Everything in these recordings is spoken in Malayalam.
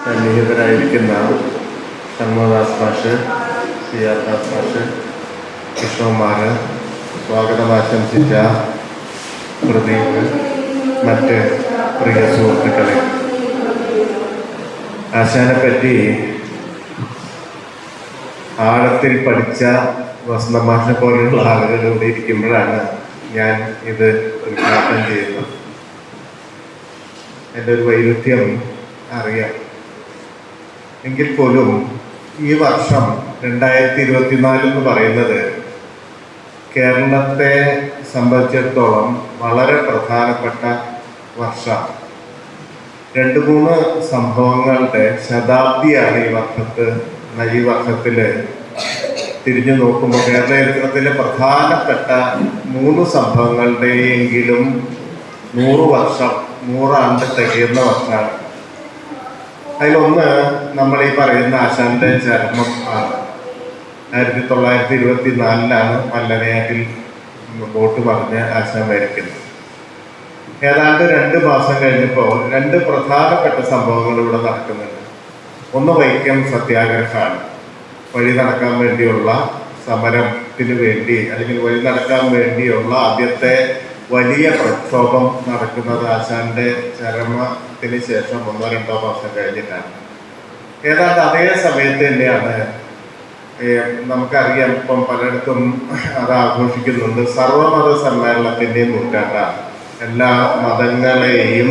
സന്നിഹിതരായിരിക്കുന്ന ഷൺമുഖദാസ് മാഷ്, CR ദാസ് മാഷ്, കൃഷ്ണകുമാർ, സ്വാഗതം ആശംസിച്ച പ്രദീപ്, മറ്റ് പ്രിയ സുഹൃത്തുക്കളെ, ആശാനെ പറ്റി ആഴത്തിൽ പഠിച്ച വസന്തമാഷിനെ പോലെയുള്ള ആളുകളിലൂടെ ഇരിക്കുമ്പോഴാണ് ഞാൻ ഇത് ഉദ്ഘാടനം ചെയ്യുന്നത്. എൻ്റെ ഒരു വൈരുദ്ധ്യം അറിയാം. എങ്കിൽ പോലും ഈ വർഷം 2024 എന്ന് പറയുന്നത് കേരളത്തെ സംബന്ധിച്ചിടത്തോളം വളരെ പ്രധാനപ്പെട്ട വർഷമാണ്. 2-3 സംഭവങ്ങളുടെ ശതാബ്ദിയാണ് ഈ വർഷത്തിൽ തിരിഞ്ഞു നോക്കുമ്പോൾ കേരള ചരിത്രത്തിലെ പ്രധാനപ്പെട്ട 3 സംഭവങ്ങളുടെയെങ്കിലും 100 ആണ്ട് തികയുന്ന വർഷമാണ്. അതിലൊന്ന് നമ്മൾ ഈ പറയുന്ന ആശാന്റെ ചരമം ആണ്. 1924 മല്ലനയാറ്റിൽ വോട്ട് പറഞ്ഞ് ആശാൻ മരിക്കുന്നത്. ഏതാണ്ട് 2 മാസം കഴിഞ്ഞപ്പോൾ 2 പ്രധാനപ്പെട്ട സംഭവങ്ങൾ ഇവിടെ നടക്കുന്നുണ്ട്. ഒന്ന് വൈക്കം സത്യാഗ്രഹമാണ്. വഴി നടക്കാൻ വേണ്ടിയുള്ള സമരത്തിന് വേണ്ടി, അല്ലെങ്കിൽ വഴി നടക്കാൻ വേണ്ടിയുള്ള ആദ്യത്തെ വലിയ പ്രക്ഷോഭം നടക്കുന്നത് ആശാന്റെ ചരമത്തിന് ശേഷം 1-2 മാസം കഴിഞ്ഞിട്ടാണ്. ഏതാണ്ട് അതേ സമയത്ത് തന്നെയാണ് നമുക്കറിയാം, ഇപ്പം പലയിടത്തും അത് ആഘോഷിക്കുന്നുണ്ട്, സർവമത സമ്മേളനത്തിൻ്റെ നൂറ്റാണ്ടാണ്. എല്ലാ മതങ്ങളെയും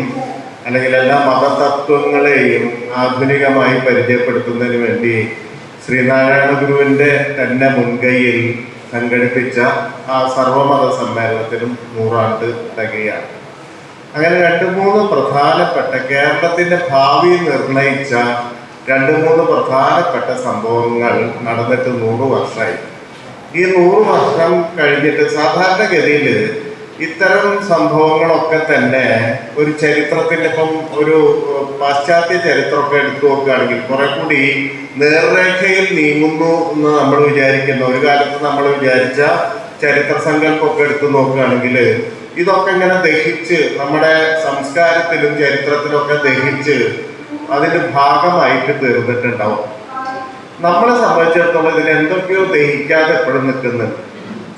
അല്ലെങ്കിൽ എല്ലാ മതതത്വങ്ങളെയും ആധുനികമായി പരിചയപ്പെടുത്തുന്നതിന് വേണ്ടി ശ്രീനാരായണ ഗുരുവിൻ്റെ തന്നെ മുൻകൈയിൽ സംഘടിപ്പിച്ച ആ സർവമത സമ്മേളനത്തിനും 100 ആണ്ട് തികയാണ്. അങ്ങനെ 2-3 പ്രധാനപ്പെട്ട കേരളത്തിൻ്റെ ഭാവി നിർണയിച്ച 2-3 പ്രധാനപ്പെട്ട സംഭവങ്ങൾ നടന്നിട്ട് 100 വർഷമായി. ഈ 100 വർഷം കഴിഞ്ഞിട്ട് സാധാരണഗതിയിൽ ഇത്തരം സംഭവങ്ങളൊക്കെ തന്നെ ഒരു ചരിത്രത്തിൻ്റെ, ഇപ്പം ഒരു പാശ്ചാത്യ ചരിത്രമൊക്കെ എടുത്തു നോക്കുകയാണെങ്കിൽ കുറെ കൂടി നേർരേഖയിൽ നീങ്ങുന്നു എന്ന് നമ്മൾ വിചാരിക്കുന്ന, ഒരു കാലത്ത് നമ്മൾ വിചാരിച്ച ചരിത്ര സങ്കല്പമൊക്കെ എടുത്തു നോക്കുകയാണെങ്കിൽ ഇതൊക്കെ ഇങ്ങനെ ദഹിച്ച് നമ്മുടെ സംസ്കാരത്തിലും ചരിത്രത്തിലൊക്കെ ദഹിച്ച് അതിൻ്റെ ഭാഗമായിട്ട് തീർന്നിട്ടുണ്ടാവും. നമ്മളെ സംബന്ധിച്ചിടത്തോളം ഇതിന് എന്തൊക്കെയോ ദഹിക്കാതെ എപ്പോഴും നിൽക്കുന്നുണ്ട്.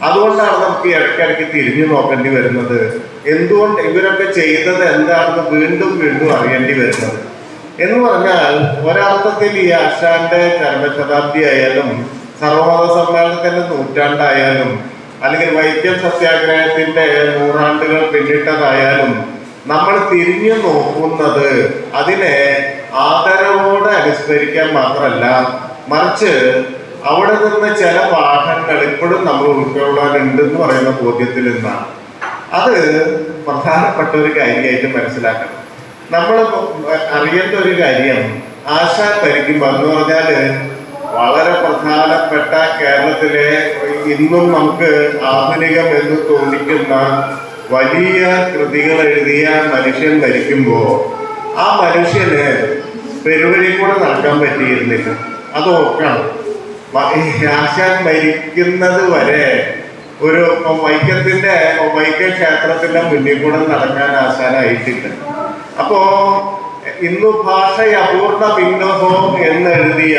അതുകൊണ്ടാണ് നമുക്ക് ഇടയ്ക്കിടയ്ക്ക് തിരിഞ്ഞു നോക്കേണ്ടി വരുന്നത്. എന്തുകൊണ്ട് ഇവരൊക്കെ ചെയ്തത് എന്താണെന്ന് വീണ്ടും വീണ്ടും അറിയേണ്ടി വരുന്നത് എന്ന് പറഞ്ഞാൽ, ഒരർത്ഥത്തിൽ ഈ ആശാന്റെ ചരമശതാബ്ദി ആയാലും സർവമത സമ്മേളനത്തിന്റെ നൂറ്റാണ്ടായാലും അല്ലെങ്കിൽ വൈക്കം സത്യാഗ്രഹത്തിന്റെ 100 ആണ്ടുകൾ പിന്നിട്ടതായാലും നമ്മൾ തിരിഞ്ഞു നോക്കുന്നത് അതിനെ ആദരവോടെ അനുസ്മരിക്കാൻ മാത്രമല്ല, മറിച്ച് അവിടെ നിന്ന് ചില പാഠങ്ങൾ ഇപ്പോഴും നമ്മൾ ഉൾക്കൊള്ളാനുണ്ടെന്ന് പറയുന്ന ബോധ്യത്തിൽ നിന്നാണ്. അത് പ്രധാനപ്പെട്ട ഒരു കാര്യമായിട്ട് മനസ്സിലാക്കണം. നമ്മൾ അറിയേണ്ട ഒരു കാര്യം, ആശാൻ ഭരിക്കുമ്പോൾ എന്ന് പറഞ്ഞാൽ വളരെ പ്രധാനപ്പെട്ട കേരളത്തിലെ ഇന്നും നമുക്ക് ആധുനികം എന്ന് തോന്നിക്കുന്ന വലിയ കൃതികൾ എഴുതിയ മനുഷ്യൻ ഭരിക്കുമ്പോൾ ആ മനുഷ്യന് പെരുവഴി കൂടെ നടക്കാൻ പറ്റിയിരുന്നില്ല. അത് ഓർക്കണം. ആശാൻ മരിക്കുന്നത് വരെ ഒരു വൈക്കം ക്ഷേത്രത്തിന്റെ മുന്നിൽ കൂടെ നടക്കാൻ ആശാനായിട്ടില്ല. അപ്പോ ഇന്നു ഭാഷ അപൂർണ പിന്നോഹോ എന്നെഴുതിയ,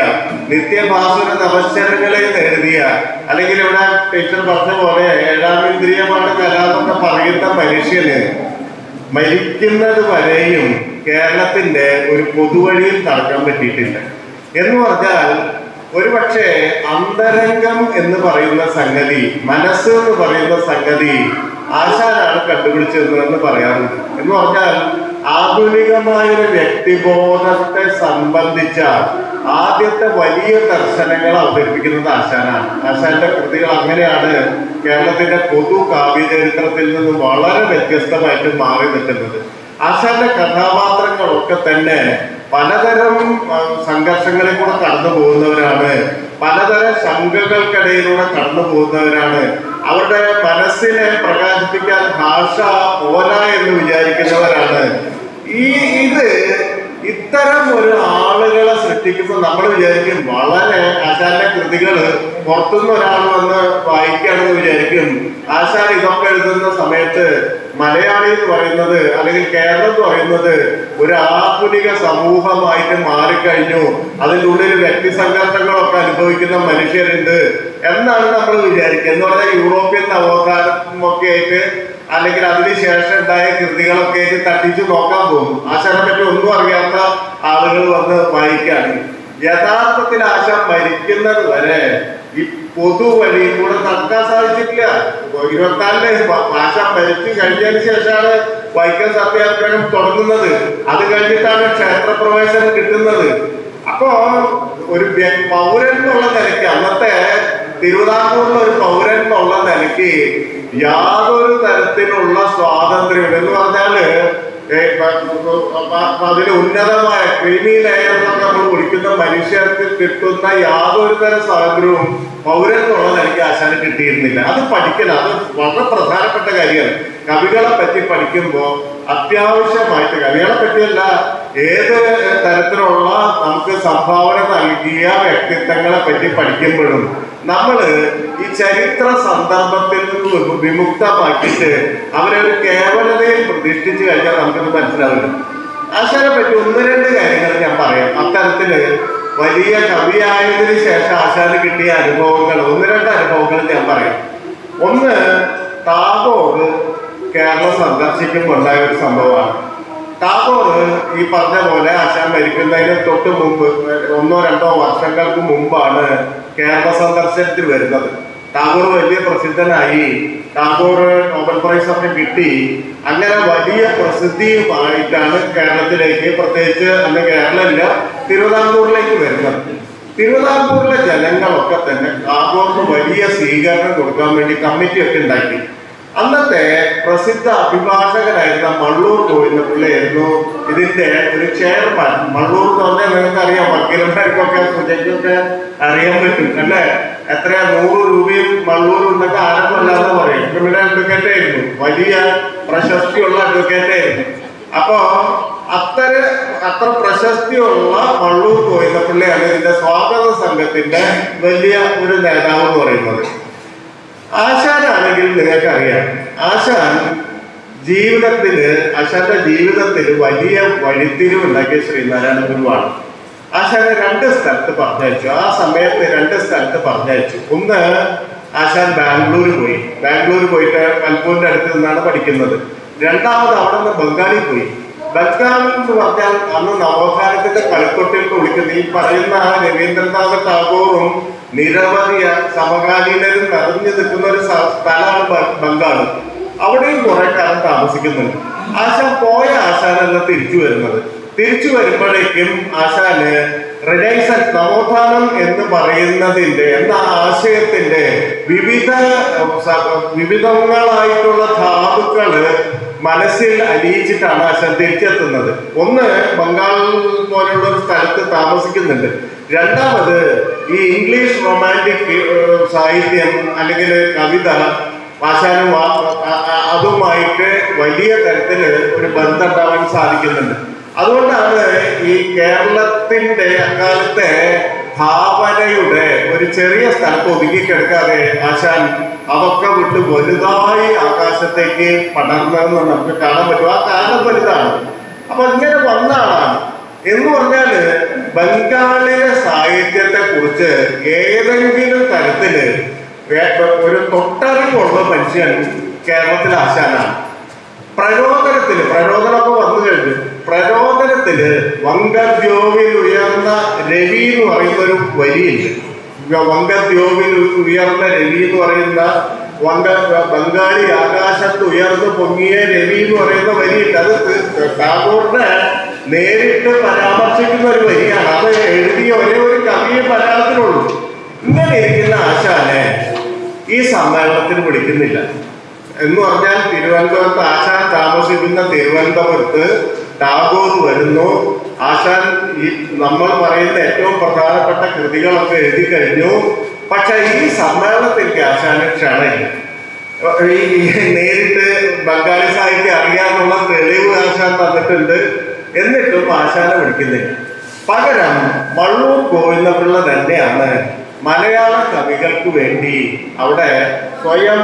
നിത്യഭാസുര നമസ്കാരങ്ങളെ എഴുതിയ, അല്ലെങ്കിൽ ഇവിടെ ടീച്ചർ പറഞ്ഞ പോലെ 7ാം ഇന്ദ്രിയമാണ് കലാന്നൊക്കെ പറയുന്ന മനുഷ്യന് മരിക്കുന്നത് വരെയും കേരളത്തിന്റെ ഒരു പൊതുവഴിയിൽ നടക്കാൻ പറ്റിയിട്ടില്ല. എന്ന് പറഞ്ഞാൽ ഒരുപക്ഷെ അന്തരംഗം എന്ന് പറയുന്ന സംഗതി, മനസ്സ് എന്ന് പറയുന്ന സംഗതി ആശാനാണ് കണ്ടുപിടിച്ചതെന്ന് പറയാറുണ്ട്. എന്ന് പറഞ്ഞാൽ ആധുനികമായൊരു വ്യക്തിബോധത്തെ സംബന്ധിച്ച ആദ്യത്തെ വലിയ ദർശനങ്ങൾ അവതരിപ്പിക്കുന്നത് ആശാനാണ്. ആശാന്റെ കൃതികൾ അങ്ങനെയാണ് കേരളത്തിന്റെ പൊതു കാവ്യചരിത്രത്തിൽ നിന്നും വളരെ വ്യത്യസ്തമായിട്ട് മാറി നിൽക്കുന്നത്. ആശാന്റെ കഥാപാത്രങ്ങളൊക്കെ തന്നെ പലതരം സംഘർഷങ്ങളിൽ കൂടെ കടന്നു പോകുന്നവരാണ്, പലതരം ശങ്കകൾക്കിടയിലൂടെ കടന്നു പോകുന്നവരാണ്. അവരുടെ മനസ്സിനെ പ്രകാശിപ്പിക്കാൻ ഭാഷ പോല എന്ന് വിചാരിക്കുന്നവരാണ്. ഇത്തരം ഒരു ആളുകളെ സൃഷ്ടിക്കുമ്പോൾ നമ്മൾ വിചാരിക്കും വളരെ ആശാന്റെ കൃതികൾ പുറത്തുനിന്ന് ഒരാൾ വന്ന് വായിക്കുകയാണെന്ന് വിചാരിക്കും. ആശാൻ ഇതൊക്കെ എഴുതുന്ന സമയത്ത് മലയാളി എന്ന് പറയുന്നത് അല്ലെങ്കിൽ കേരളം എന്ന് പറയുന്നത് ഒരു ആധുനിക സമൂഹമായിട്ട് മാറിക്കഴിഞ്ഞു, അതിൻ്റെ ഉള്ളിൽ വ്യക്തി സംഘർഷങ്ങളൊക്കെ അനുഭവിക്കുന്ന മനുഷ്യരുണ്ട് എന്നാണ് നമ്മൾ വിചാരിക്കുക. എന്ന് പറഞ്ഞാൽ യൂറോപ്യൻ നവോത്ഥാനമൊക്കെ ആയിട്ട് അല്ലെങ്കിൽ അതിനുശേഷം ഉണ്ടായ കൃതികളൊക്കെ ആയിട്ട് തട്ടിച്ചു നോക്കാൻ പോകും. ആശാനെ പറ്റി ഒന്നും അറിയാത്ത ആളുകൾ വന്ന് വായിക്കാണ്. യഥാർത്ഥത്തിൽ ആശാൻ മരിക്കുന്നത് വരെ ഈ പൊതുവഴിയിൽ കൂടെ നടക്കാൻ സാധിച്ചിട്ടില്ല. 24 ആശാൻ മരിച്ചു കഴിഞ്ഞതിന് ശേഷമാണ് വൈക്കം സത്യാഗ്രഹം തുടങ്ങുന്നത്. അത് കഴിഞ്ഞിട്ടാണ് ക്ഷേത്രപ്രവേശനം കിട്ടുന്നത്. അപ്പോ ഒരു പൗരൻ എന്നുള്ള നിലയ്ക്ക്, അന്നത്തെ തിരുവിതാംകൂറിലെ ഒരു പൗരൻ എന്നുള്ള നിലയ്ക്ക് യാതൊരു തരത്തിലുള്ള സ്വാതന്ത്ര്യം എന്ന് പറഞ്ഞാല് അതിന് ഉന്നതമായ ക്രീമി ലെയർ എന്നൊക്കെ നമ്മൾ വിളിക്കുന്ന മനുഷ്യർക്ക് കിട്ടുന്ന യാതൊരു തരം സ്വാതന്ത്ര്യവും പൗരൻ എന്നുള്ള നിലയ്ക്ക് ആശാന് കിട്ടിയിരുന്നില്ല. അത് പഠിക്കണം, അത് വളരെ പ്രധാനപ്പെട്ട കാര്യമാണ്. കവികളെ പറ്റി പഠിക്കുമ്പോൾ അത്യാവശ്യമായിട്ട്, കവികളെ പറ്റിയല്ല, ഏത് തരത്തിലുള്ള നമുക്ക് സംഭാവന നൽകിയ വ്യക്തിത്വങ്ങളെ പറ്റി പഠിക്കുമ്പോഴും നമ്മൾ ഈ ചരിത്ര സന്ദർഭത്തിൽ നിന്ന് വിമുക്തമാക്കിയിട്ട് അവരെ ഒരു കേവലതയിൽ പ്രതിഷ്ഠിച്ചു കഴിഞ്ഞാൽ നമുക്കത് മനസ്സിലാവില്ല. ആശാനെ പറ്റി 1-2 കാര്യങ്ങൾ ഞാൻ പറയാം. അത്തരത്തില് വലിയ കവിയായതിനു ശേഷം ആശാന് കിട്ടിയ അനുഭവങ്ങൾ, 1-2 അനുഭവങ്ങൾ ഞാൻ പറയാം. ഒന്ന്, ടാഗോർ കേരളം സന്ദർശിക്കുമ്പോൾ ഉണ്ടായ ഒരു സംഭവമാണ്. ടാഗോർ ഈ പറഞ്ഞ പോലെ ആശാൻ മരിക്കുന്നതിന് തൊട്ട് മുമ്പ് 1-2 വർഷങ്ങൾക്ക് മുമ്പാണ് കേരള സന്ദർശനത്തിൽ വരുന്നത്. ടാഗോർ വലിയ പ്രസിദ്ധനായി, ടാഗോർ നോബൽ പ്രൈസ് ഒക്കെ കിട്ടി. അങ്ങനെ വലിയ പ്രസിദ്ധിയുമായിട്ടാണ് കേരളത്തിലേക്ക്, പ്രത്യേകിച്ച് അന്ന് കേരളമില്ല, തിരുവിതാംകൂറിലേക്ക് വരുന്നത്. തിരുവിതാംകൂറിലെ ജനങ്ങളൊക്കെ തന്നെ ടാഗോറിന് വലിയ സ്വീകരണം കൊടുക്കാൻ വേണ്ടി കമ്മിറ്റിയൊക്കെ ഉണ്ടാക്കി. അന്നത്തെ പ്രസിദ്ധ അഭിഭാഷകനായിരുന്ന മള്ളൂർ ഗോവിന്ദപിള്ളയായിരുന്നു ഇതിന്റെ ഒരു ചെയർമാൻ. മള്ളൂർ എന്ന് പറഞ്ഞാൽ നിങ്ങൾക്ക് അറിയാം, വക്കീലന്മാർക്കൊക്കെ സുജയ്ക്കൊക്കെ അറിയാൻ പറ്റും അല്ലേ? എത്രയാ 100 രൂപയും മള്ളൂർ ഉണ്ടെങ്കിൽ ആരംഭമല്ലാന്ന് പറയും. ക്രിമിനൽ അഡ്വക്കേറ്റ് ആയിരുന്നു, വലിയ പ്രശസ്തിയുള്ള അഡ്വക്കേറ്റ് ആയിരുന്നു. അപ്പോ അത്ര പ്രശസ്തിയുള്ള മള്ളൂർ ഗോവിന്ദപിള്ളയാണ് ഇതിന്റെ സ്വാഗത സംഘത്തിന്റെ വലിയ ഒരു നേതാവ് എന്ന് പറയുന്നത്. ആശാനാണെങ്കിൽ നിങ്ങൾക്കറിയാം, ആശാന്റെ ജീവിതത്തിൽ വലിയ വഴിത്തിരിവുണ്ടാക്കിയ ശ്രീനാരായണ ഗുരുവാണ്. ആശാനെ 2 സ്ഥലത്ത് പറഞ്ഞയച്ചു. ആ സമയത്ത് 2 സ്ഥലത്ത് പറഞ്ഞയച്ചു. ഒന്ന്, ആശാൻ ബാംഗ്ലൂർ പോയിട്ട് മൽപ്പൂരിന്റെ അടുത്ത് നിന്നാണ് പഠിക്കുന്നത്. രണ്ടാമത് അവിടെ നിന്ന് ബംഗാളിൽ പോയി. ബംഗാളിൽ എന്ന് പറഞ്ഞാൽ അന്ന് നവോത്ഥാനത്തിന്റെ കളിത്തൊട്ടിൽ വിളിക്കുന്ന ഈ പറയുന്ന രവീന്ദ്രനാഥ ടാഗോറും നിരവധി സമകാലീനരും നിറഞ്ഞു നിൽക്കുന്ന ഒരു സ്ഥലമാണ് ബംഗാള്. അവിടെയും കുറെ കാലം താമസിക്കുന്നുണ്ട്. ആശാനല്ല തിരിച്ചു വരുമ്പോഴേക്കും ആശാന് റിനൈസൻസ്, നവോത്ഥാനം എന്ന് പറയുന്നതിന്റെ എന്ന ആശയത്തിന്റെ വിവിധങ്ങളായിട്ടുള്ള ധാതുക്കള് മനസ്സിൽ അലിയിച്ചിട്ടാണ് ആശാൻ തിരിച്ചെത്തുന്നത്. ഒന്ന്, ബംഗാൾ പോലുള്ള ഒരു സ്ഥലത്ത് താമസിക്കുന്നുണ്ട്. രണ്ടാമത്, ഈ ഇംഗ്ലീഷ് റൊമാൻറ്റിക് സാഹിത്യം അല്ലെങ്കിൽ കവിത ആശാനും അതുമായിട്ട് വലിയ തരത്തിൽ ഒരു ബന്ധം ഉണ്ടാവാൻ സാധിക്കുന്നുണ്ട്. അതുകൊണ്ടാണ് ഈ കേരളത്തിന്റെ അക്കാലത്തെ ഭാവനയുടെ ഒരു ചെറിയ സ്ഥലത്ത് ഒതുങ്ങിക്കിടക്കാതെ ആശാൻ അതൊക്കെ വിട്ട് വലുതായി ആകാശത്തേക്ക് പടർന്നതെന്ന് നമുക്ക് കാണാൻ പറ്റും. ആ കാലം വലുതാണ്. അപ്പൊ ഇങ്ങനെ വന്ന ആളാണ് എന്ന് പറഞ്ഞാല് ബംഗാളിലെ സാഹിത്യത്തെ കുറിച്ച് ഏതെങ്കിലും തരത്തില് തൊട്ടറിവുള്ള മനുഷ്യൻ കേരളത്തിലെ ആശാനാണ്. പ്രരോദനമൊക്കെ വന്നു കഴിഞ്ഞു. പ്രരോദനത്തില് വങ്കദ്യോവിൽ ഉയർന്ന രവി എന്ന് പറയുന്ന ഒരു വരിയുണ്ട്. വങ്കദ്യോവിൽ ഉയർന്ന രവി എന്ന് പറയുന്ന ബംഗാളി ആകാശത്ത് ഉയർന്നു പൊങ്ങിയ രവി എന്ന് പറയുന്ന വരിയുണ്ട്. അത് ടാഗോറിനെ നേരിട്ട് പരാമർശിക്കുന്ന ഒരു വരിയാണ്. അത് എഴുതിയ ഒരേ ഒരു കവിയെ മലയാളത്തിലുള്ളൂ. ഇങ്ങനെ ഇരിക്കുന്ന ആശാനെ ഈ സമ്മേളനത്തിന് വിളിക്കുന്നില്ല. എന്ന് പറഞ്ഞാൽ തിരുവനന്തപുരത്ത് ആശാൻ താമസിക്കുന്ന തിരുവനന്തപുരത്ത് ടാഗോർ വരുന്നു. ആശാൻ ഈ നമ്മൾ പറയുന്ന ഏറ്റവും പ്രധാനപ്പെട്ട കൃതികളൊക്കെ എഴുതി കഴിഞ്ഞു. പക്ഷെ ഈ സമ്മേളനത്തിലേക്ക് ആശാന് ക്ഷണമില്ല. നേരിട്ട് ബംഗാളി സാഹിത്യം അറിയാനുള്ള തെളിവ് ആശാൻ തന്നിട്ടുണ്ട്. എന്നിട്ടും ആശാനെ വിളിക്കുന്നില്ല. പകരം മള്ളൂർ ഗോവിന്ദപിള്ള തന്നെയാണ് മലയാള കവികൾക്ക് വേണ്ടി അവിടെ സ്വയം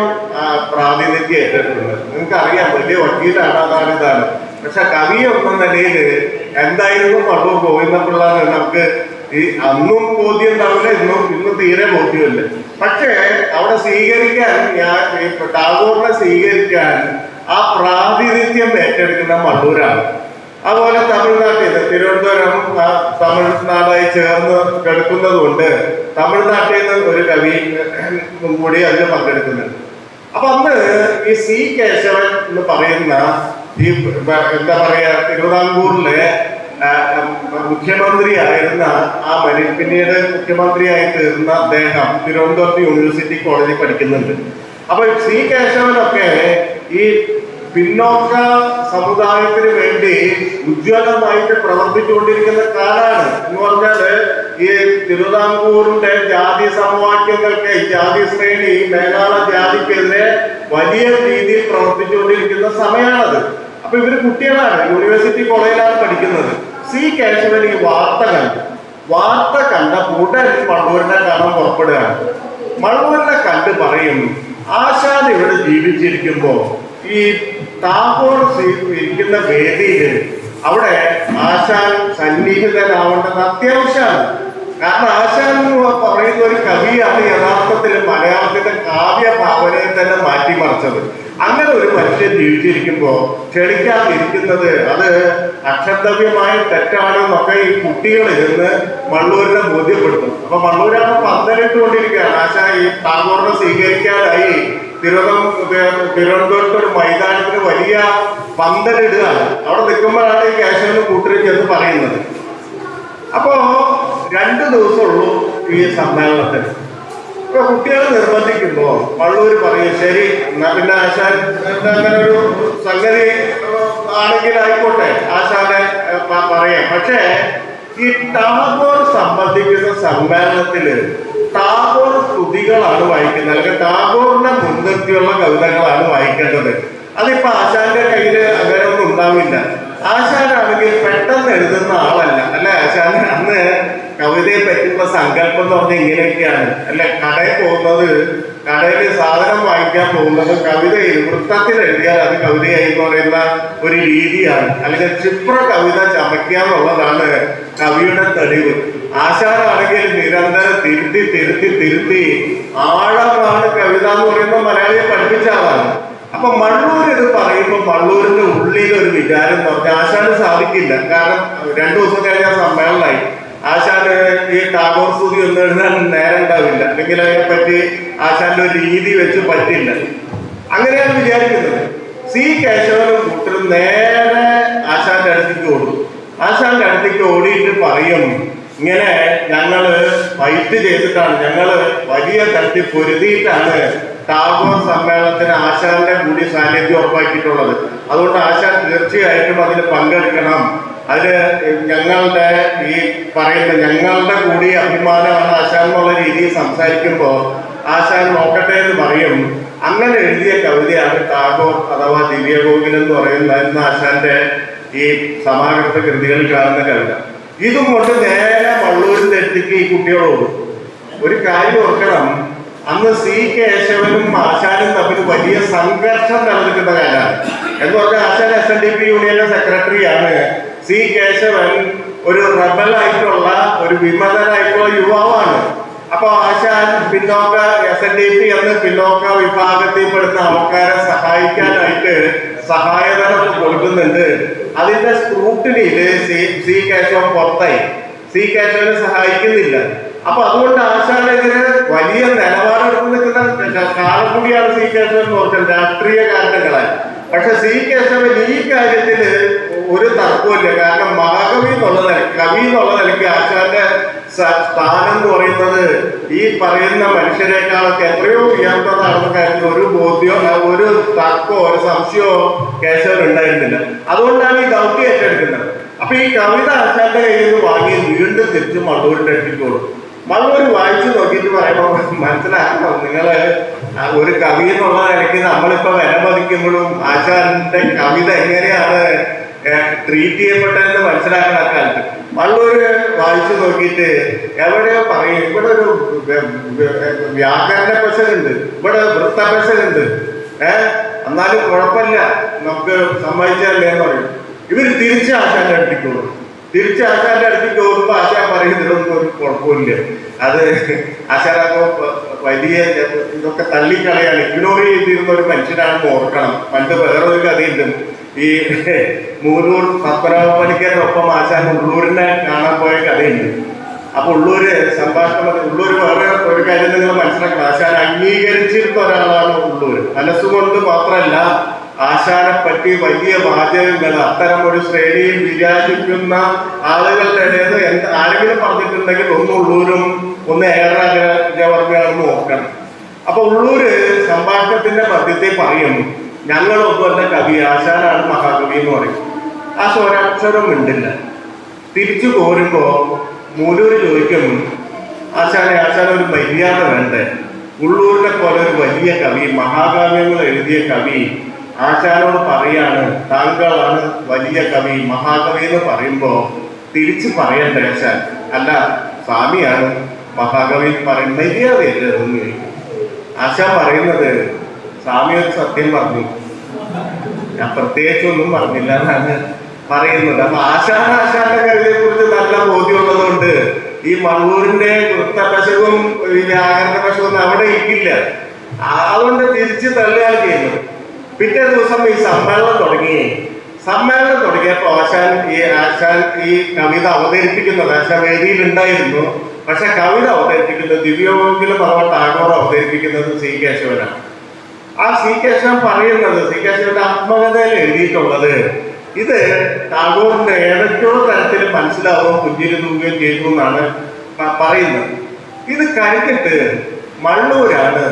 പ്രാതിനിധ്യം ഏറ്റെടുക്കുന്നത്. നിങ്ങൾക്കറിയാം, വലിയ വക്കീലാണ്, അതാണ് ഇതാണ്. പക്ഷെ കവി എന്ന നിലയിൽ എന്തായിരുന്നു മള്ളൂർ ഗോവിന്ദപിള്ള നമുക്ക് ഈ അന്നും ബോധ്യം ഉണ്ടാവില്ല, ഇന്നും തീരെ ബോധ്യമില്ല. പക്ഷേ അവിടെ സ്വീകരിക്കാൻ ടാഗോറിനെ സ്വീകരിക്കാൻ ആ പ്രാതിനിധ്യം ഏറ്റെടുക്കുന്ന മള്ളൂരാണ്. അതുപോലെ തമിഴ്നാട്ടിൽ തിരുവനന്തപുരം തമിഴ്നാടായി ചേർന്ന് കിടക്കുന്നത് കൊണ്ട് തമിഴ്നാട്ടിൽ നിന്ന് ഒരു കവി കൂടി അതിൽ പങ്കെടുക്കുന്നുണ്ട്. അപ്പൊ അന്ന് ഈ സി കേശവൻ എന്ന് പറയുന്ന ഈ എന്താ പറയാ തിരുവിതാംകൂറിലെ മുഖ്യമന്ത്രിയായിരുന്ന ആ പിന്നീട് മുഖ്യമന്ത്രിയായി തീർന്ന അദ്ദേഹം തിരുവനന്തപുരത്ത് യൂണിവേഴ്സിറ്റി കോളേജിൽ പഠിക്കുന്നുണ്ട്. അപ്പൊ സി കേശവനൊക്കെ ഈ പിന്നോക്ക സമുദായത്തിന് വേണ്ടി ഉജ്ജ്വലമായിട്ട് പ്രവർത്തിച്ചുകൊണ്ടിരിക്കുന്ന കാലാണ്. എന്ന് പറഞ്ഞാല് ഈ തിരുവിതാംകൂറിന്റെ ജാതി സമവാക്യങ്ങൾക്ക് ജാതി ശ്രേണി മേലാള ജാതിക്കെതിരെ വലിയ രീതിയിൽ പ്രവർത്തിച്ചുകൊണ്ടിരിക്കുന്ന സമയമാണത്. അപ്പൊ ഇവര് കുട്ടികളാണ്, യൂണിവേഴ്സിറ്റി കോളേജിലാണ് പഠിക്കുന്നത്. സി കേശവൻ ഈ വാർത്ത കണ്ട ഉടൻ മള്ളൂരിനെ കാണാൻ പുറപ്പെടുകയാണ്. മള്ളൂരിനെ കണ്ട് പറയും, ആശാൻ ഇവിടെ ജീവിച്ചിരിക്കുമ്പോ ഈ ടാഗോർ ഇരിക്കുന്ന വേദിയിൽ അവിടെ ആശാൻ സന്നിഹിതനാവേണ്ടത് അത്യാവശ്യമാണ്. കാരണം ആശാൻ എന്ന് പറയുന്ന ഒരു കവിയാണ് യഥാർത്ഥത്തിൽ മലയാളത്തിന്റെ കാവ്യ ഭാവനയെ തന്നെ മാറ്റിമറിച്ചത്. അങ്ങനെ ഒരു മനുഷ്യൻ ജീവിച്ചിരിക്കുമ്പോൾ ക്ഷണിക്കാതിരിക്കുന്നത് അത് അക്ഷന്തവ്യമായ തെറ്റാണെന്നൊക്കെ ഈ കുട്ടികൾ ഇരുന്ന് മള്ളൂരിനെ ബോധ്യപ്പെടുത്തും. അപ്പൊ മള്ളൂരാണ് പന്തലിട്ടുകൊണ്ടിരിക്കുകയാണ്. ആശാൻ ഈ ടാഗോറിനെ സ്വീകരിക്കാനായി തിരുവനന്തപുരത്ത് ഒരു മൈതാനത്തിന് വലിയ പന്തലിടുകയാണ്. അവിടെ നിൽക്കുമ്പോഴാണ് ഈ കേശവന് കൂട്ടരും ചെന്ന് പറയുന്നത്. അപ്പോ 2 ദിവസമുള്ളൂ ഈ സമ്മേളനത്തിന്. ഇപ്പൊ കുട്ടികൾ നിർബന്ധിക്കുമ്പോ മള്ളൂര് പറയും, ശരി എന്നാ പിന്നെ ആശാൻ അങ്ങനെ ഒരു സംഗതി ആണെങ്കിൽ ആയിക്കോട്ടെ, ആശാനെ പറയാം. പക്ഷേ ഈ ടാഗോർ സംബന്ധിക്കുന്ന സമ്മേളനത്തില് ടാഗോർ സ്തുതികളാണ് വായിക്കുന്നത്, അല്ലെങ്കിൽ ടാഗോറിനെ മുൻനിർത്തിയുള്ള കവിതകളാണ് വായിക്കേണ്ടത്. അതിപ്പോ ആശാന്റെ കയ്യില് അങ്ങനെ ഒന്നും ഉണ്ടാവില്ല. ആശാനാണെങ്കിൽ പെട്ടെന്ന് എഴുതുന്ന ആളല്ല അല്ലെ. ആശാൻ അന്ന് കവിതയെ പറ്റിയുള്ള സങ്കല്പം എന്ന് പറഞ്ഞാൽ ഇങ്ങനെയൊക്കെയാണ് അല്ലെ. കടയിൽ പോകുന്നത്, കടയിൽ സാധനം വാങ്ങിക്കാൻ പോകുന്നത് കവിതയിൽ വൃത്തത്തിൽ എഴുതിയാൽ അത് കവിതയായി എന്ന് പറയുന്ന ഒരു രീതിയാണ്. അല്ലെങ്കിൽ ക്ഷിപ്ര കവിത ചമയ്ക്കുക എന്നുള്ളതാണ് കവിയുടെ തെളിവ്. ആശാനാണെങ്കിൽ നിരന്തരം തിരുത്തി ആഴമാണ് കവിത എന്ന് പറയുന്ന മലയാളിയെ പഠിപ്പിച്ച ആളാണ്. അപ്പൊ മള്ളൂർ ഇത് പറയുമ്പോൾ മള്ളൂരിന്റെ ഉള്ളിൽ ഒരു വിചാരം എന്ന് പറഞ്ഞാൽ ആശാന് സാധിക്കില്ല. കാരണം 2 ദിവസം കഴിഞ്ഞാൽ സമ്മേളനമായി. ആശാന് ഈ ടാഗോർ സ്തുതി ഒന്നും എഴുതാൻ നേരം ഉണ്ടാവില്ല, അല്ലെങ്കിൽ അതിനെപ്പറ്റി ആശാന്റെ ഒരു രീതി വെച്ച് പറ്റില്ല. അങ്ങനെയാണ് വിചാരിക്കുന്നത്. സി കേശവനും കൂട്ടരും നേരെ ആശാന്റെ അടുത്തേക്ക് ഓടും. ആശാന്റെ അടുത്തേക്ക് ഓടിയിട്ട് പറയും, ഇങ്ങനെ ഞങ്ങള് ഫൈറ്റ് ചെയ്തിട്ടാണ്, ഞങ്ങള് വലിയ തട്ടി പൊരുതിയിട്ടാണ് ടാഗോർ സമ്മേളനത്തിന് ആശാന്റെ കൂടി സാന്നിധ്യം ഉറപ്പാക്കിയിട്ടുള്ളത്. അതുകൊണ്ട് ആശാൻ തീർച്ചയായിട്ടും അതിന് പങ്കെടുക്കണം. അതിന് ഞങ്ങളുടെ ഈ പറയുന്ന ഞങ്ങളുടെ കൂടി അഭിമാനമാണ് ആശാൻ എന്നുള്ള രീതിയിൽ സംസാരിക്കുമ്പോൾ ആശാൻ നോക്കട്ടെ എന്ന് പറയും. അങ്ങനെ എഴുതിയ കവിതയാണ് ടാഗോർ അഥവാ ദിവ്യഗോകുലം എന്ന് പറയുന്ന ആശാന്റെ ഈ സമാഹൃത കൃതികളിൽ കാണുന്ന കവിത. ഇതും കൊണ്ട് നേരെ മള്ളൂരിന്റെ അടുത്തേക്ക് ഈ കുട്ടികളോട് ഒരു കാര്യം ഓർക്കണം. അന്ന് സി കേശവനും ആശാനും തമ്മിൽ വലിയ സംഘർഷം നിലനിൽക്കുന്ന കാലമാണ്. എന്ന് പറഞ്ഞാൽ ആശാൻ SNDP യൂണിയന്റെ സെക്രട്ടറിയാണ്. സി കേശവൻ ഒരു റബലായിട്ടുള്ള ഒരു വിമതനായിട്ടുള്ള യുവാവാണ്. അപ്പൊ ആശാൻ പിന്നോക്ക SNDP എന്ന് പിന്നോക്ക വിഭാഗത്തിൽപ്പെടുന്ന ആൾക്കാരെ സഹായിക്കാനായിട്ട് സഹായധനം കൊടുക്കുന്നുണ്ട്. അതിന്റെ സ്ക്രൂട്ടിനിയില് സി കേശവൻ പുറത്തായി. സി കേശവനെ സഹായിക്കുന്നില്ല. അപ്പൊ അതുകൊണ്ട് ആശാനെതിരെ വലിയ നിലപാടെടുത്ത് നിൽക്കുന്ന കാലം കൂടിയാണ് സി കേശവൻ എന്ന് പറഞ്ഞാൽ രാഷ്ട്രീയ കാരണങ്ങളായി. പക്ഷെ സി കേശവൻ ഈ കാര്യത്തില് ഒരു തർക്കമില്ല. കാരണം മഹാകവി കവി എന്നുള്ള നിലയ്ക്ക് ആശാന്റെ സ്ഥാനം എന്ന് പറയുന്നത് ഈ പറയുന്ന മനുഷ്യരെക്കാളൊക്കെ എത്രയോ ഉയർന്നതാണെന്ന കാര്യത്തിൽ ഒരു ബോധ്യമോ ഒരു തർക്കമോ ഒരു സംശയമോ കേശവൻ ഉണ്ടായിരുന്നില്ല. അതുകൊണ്ടാണ് ഈ ദൗത്യം ഏറ്റെടുക്കുന്നത്. അപ്പൊ ഈ കവിത ആശാന്റെ കയ്യിൽ നിന്ന് വാങ്ങി വീണ്ടും തിരിച്ച് മള്ളൂരിന്റെ അടുത്തേക്കോളും. മള്ളൂർ വായിച്ചു നോക്കിയിട്ട് പറയുമ്പോൾ മനസ്സിലാക്കണം, നിങ്ങള് ഒരു കവി എന്നുള്ള നിലയ്ക്ക് നമ്മളിപ്പോ വില മതിക്കുമ്പോഴും ആശാന്റെ കവിത എങ്ങനെയാണ് ട്രീറ്റ് ചെയ്യപ്പെട്ടതെന്ന് മനസ്സിലാക്കുന്ന കാലത്ത് വള്ളൂര് വായിച്ചു നോക്കിയിട്ട് എവിടെയോ പറയും ഇവിടെ ഒരു വ്യാകരണ പെശകുണ്ട്, ഇവിടെ വൃത്ത പെശകുണ്ട്, എന്നാലും കുഴപ്പമില്ല നമുക്ക് സമ്മതിച്ചല്ലേ എന്ന് പറയും. ഇവര് തിരിച്ച് ആശാന്റെ അടുത്തേക്കുള്ളൂ. തിരിച്ച് ആശാന്റെ അടുത്തേക്ക് പോകുമ്പോ ആശാൻ പറയുന്നതിലൊന്നും ഒരു കുഴപ്പമില്ല. അത് ആശാനപ്പോ വലിയ ഇതൊക്കെ തള്ളിക്കളയാണ്, ഇഗ്നോർ ചെയ്തിരുന്ന ഒരു മനുഷ്യനാണെന്ന് ഓർക്കണം. പണ്ട് വേറൊരു കഥയുണ്ട്, ഈ മൂലൂർ പത്മനാഭ പണിക്കരൊപ്പം ആശാൻ ഉള്ളൂരിനെ കാണാൻ പോയ കഥയുണ്ട്. അപ്പൊ ഉള്ളൂര് സംഭാഷണം, ഉള്ളൂര് വേറെ ഒരു കാര്യം നിങ്ങൾ മനസ്സിലാക്കണം, ആശാൻ അംഗീകരിച്ചിരുന്ന ഒരാളാണ് ഉള്ളൂര്. മനസ്സുകൊണ്ട് മാത്രമല്ല, ആശാനെ പറ്റി വലിയ വാചകങ്ങൾ അത്തരം ഒരു ശ്രേണിയിൽ വിരാജിക്കുന്ന ആളുകളുടെ ഇടയിൽ ആരെങ്കിലും പറഞ്ഞിട്ടുണ്ടെങ്കിൽ ഒന്ന് ഉള്ളൂരും ഒന്ന് ഏറാജവർമ്മയാണെന്ന് നോക്കണം. അപ്പൊ ഉള്ളൂര് സംഭാഷണത്തിന്റെ മധ്യത്തെ പറയും, ഞങ്ങളൊന്നുമല്ല കവി, ആശാനാണ് മഹാകവി എന്ന് പറയും. ആ സ്വരാക്ഷരം മിണ്ടില്ല. തിരിച്ചു പോരുമ്പോ മൂലൂര് ചോദിക്കും, ആശാൻ ഒരു മര്യാദ വേണ്ടേ? ഉള്ളൂരിനെ പോലെ ഒരു വലിയ കവി, മഹാകാവ്യങ്ങൾ എഴുതിയ കവി ആശാനോട് പറയാണ് താങ്കളാണ് വലിയ കവി, മഹാകവി എന്ന് പറയുമ്പോ തിരിച്ചു പറയണ്ടേ ആശാൻ? അല്ല, സ്വാമിയാണ് മഹാകവി എന്ന് പറയുന്ന മര്യാദയല്ലേ അതെന്ന് ചോദിക്കും. ആശാൻ പറയുന്നത്, സ്വാമി ഒരു സത്യം പറഞ്ഞു, ഞാൻ പ്രത്യേകിച്ചൊന്നും പറഞ്ഞില്ല എന്നാണ് പറയുന്നത്. അപ്പൊ ആശാന്റെ കവിതയെ കുറിച്ച് നല്ല ബോധ്യമുള്ളതുകൊണ്ട് ഈ മള്ളൂരിന്റെ വൃത്തപശവും വ്യാകരണ പശവും അവിടെ ഇരിക്കില്ല. അതുകൊണ്ട് തിരിച്ച് തള്ളുകയാണ് ചെയ്യുന്നത്. പിറ്റേ ദിവസം ഈ സമ്മേളനം തുടങ്ങിയപ്പോ ആശാൻ ഈ കവിത അവതരിപ്പിക്കുന്നത്, ആശാൻ വേദിയിൽ ഉണ്ടായിരുന്നു, പക്ഷെ കവിത അവതരിപ്പിക്കുന്നത് ദിവ്യമെങ്കിലും അഥവാ ടാഗോർ അവതരിപ്പിക്കുന്നത് സി കേശവനാണ്. ആ സി കേശവൻ പറയുന്നത്, സി കേശവന്റെ ആത്മകഥയിൽ എഴുതിയിട്ടുള്ളത്, ഇത് ടാഗോറിന്റെ ഏതൊക്കെയോ തരത്തിൽ മനസ്സിലാവുകയും പുഞ്ചിരി ചെയ്തു എന്നാണ് പറയുന്നത്. ഇത് കഴിഞ്ഞിട്ട് മള്ളൂരാണ്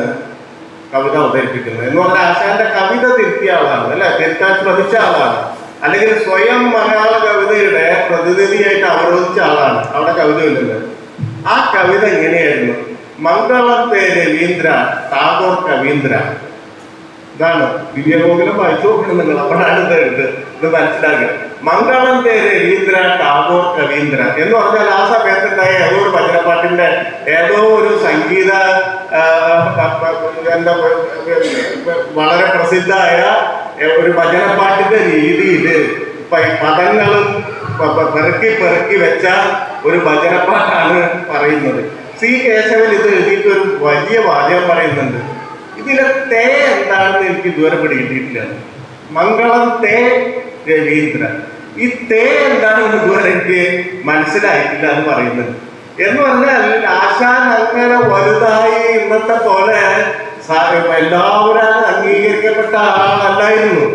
കവിത അവതരിപ്പിക്കുന്നത് എന്ന് പറഞ്ഞാൽ ആശാന്റെ കവിത തിരുത്തിയ ആളാണ്, അല്ലെ, തിരുത്താൻ ശ്രമിച്ച ആളാണ്, അല്ലെങ്കിൽ സ്വയം മലയാള കവിതയുടെ പ്രതിനിധിയായിട്ട് അവരോധിച്ച ആളാണ് അവിടെ കവിത എഴുതുന്നത്. ആ കവിത ഇങ്ങനെയായിരുന്നു: മംഗളത്തെ രവീന്ദ്ര ടാഗോർ കവീന്ദ്ര. ഇതാണ് ദിവ്യഗോകുലം വായിച്ചു നോക്കണം നിങ്ങൾ, അപ്പോഴാണ് ഇത് മനസ്സിലാക്കുക. മംഗളത്തെ രവീന്ദ്ര ടാഗോർ കവീന്ദ്ര എന്ന് പറഞ്ഞാൽ ആ സമയത്തുണ്ടായ ഏതോ ഒരു ഭജനപ്പാട്ടിന്റെ ഏതോ ഒരു സംഗീത എന്താ വളരെ പ്രസിദ്ധമായ ഒരു ഭജനപ്പാട്ടിന്റെ രീതിയിൽ പദങ്ങളും പെറുക്കി വെച്ച ഒരു ഭജനപ്പാട്ടാണ് പറയുന്നത്. സി കേശവൻ ഇത് എഴുതിയിട്ട് ഒരു വലിയ വാചകം പറയുന്നുണ്ട്. ഇതിലെ തേ എന്താണെന്ന് എനിക്ക് ഇതുവരെ പിടികിട്ടിയിട്ടില്ല. മംഗളം തേ രവീന്ദ്ര, ഈ തേ എന്താണെന്ന് ഇതുവരെ എനിക്ക് മനസ്സിലായിട്ടില്ല എന്ന് പറയുന്നത്. എന്ന് പറഞ്ഞാൽ ആശാൻ അങ്ങനെ വലുതായി ഇന്നത്തെ പോലെ എല്ലാവരും അംഗീകരിക്കപ്പെട്ട ആളല്ലായിരുന്നു.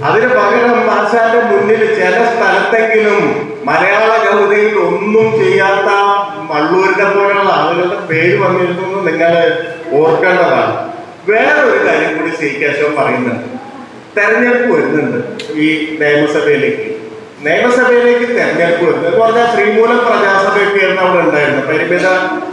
അതിന് പകരം ആശാന്റെ മുന്നിൽ ചില സ്ഥലത്തെങ്കിലും മലയാള കവിതയിൽ ഒന്നും ചെയ്യാത്ത മള്ളൂരിനെ പോലുള്ള ആളുകളുടെ പേര് വന്നിരുന്നു നിങ്ങൾ ഓർക്കേണ്ടതാണ്. വേറൊരു കാര്യം കൂടി സി കേശവൻ പറയുന്നുണ്ട്. തെരഞ്ഞെടുപ്പ് വരുന്നുണ്ട് ഈ നിയമസഭയിലേക്ക് തെരഞ്ഞെടുപ്പ് വരുന്നത് എന്ന് പറഞ്ഞാൽ ശ്രീമൂലം പ്രജാസഭയൊക്കെ അവിടെ ഉണ്ടായിരുന്നു. പരിമിത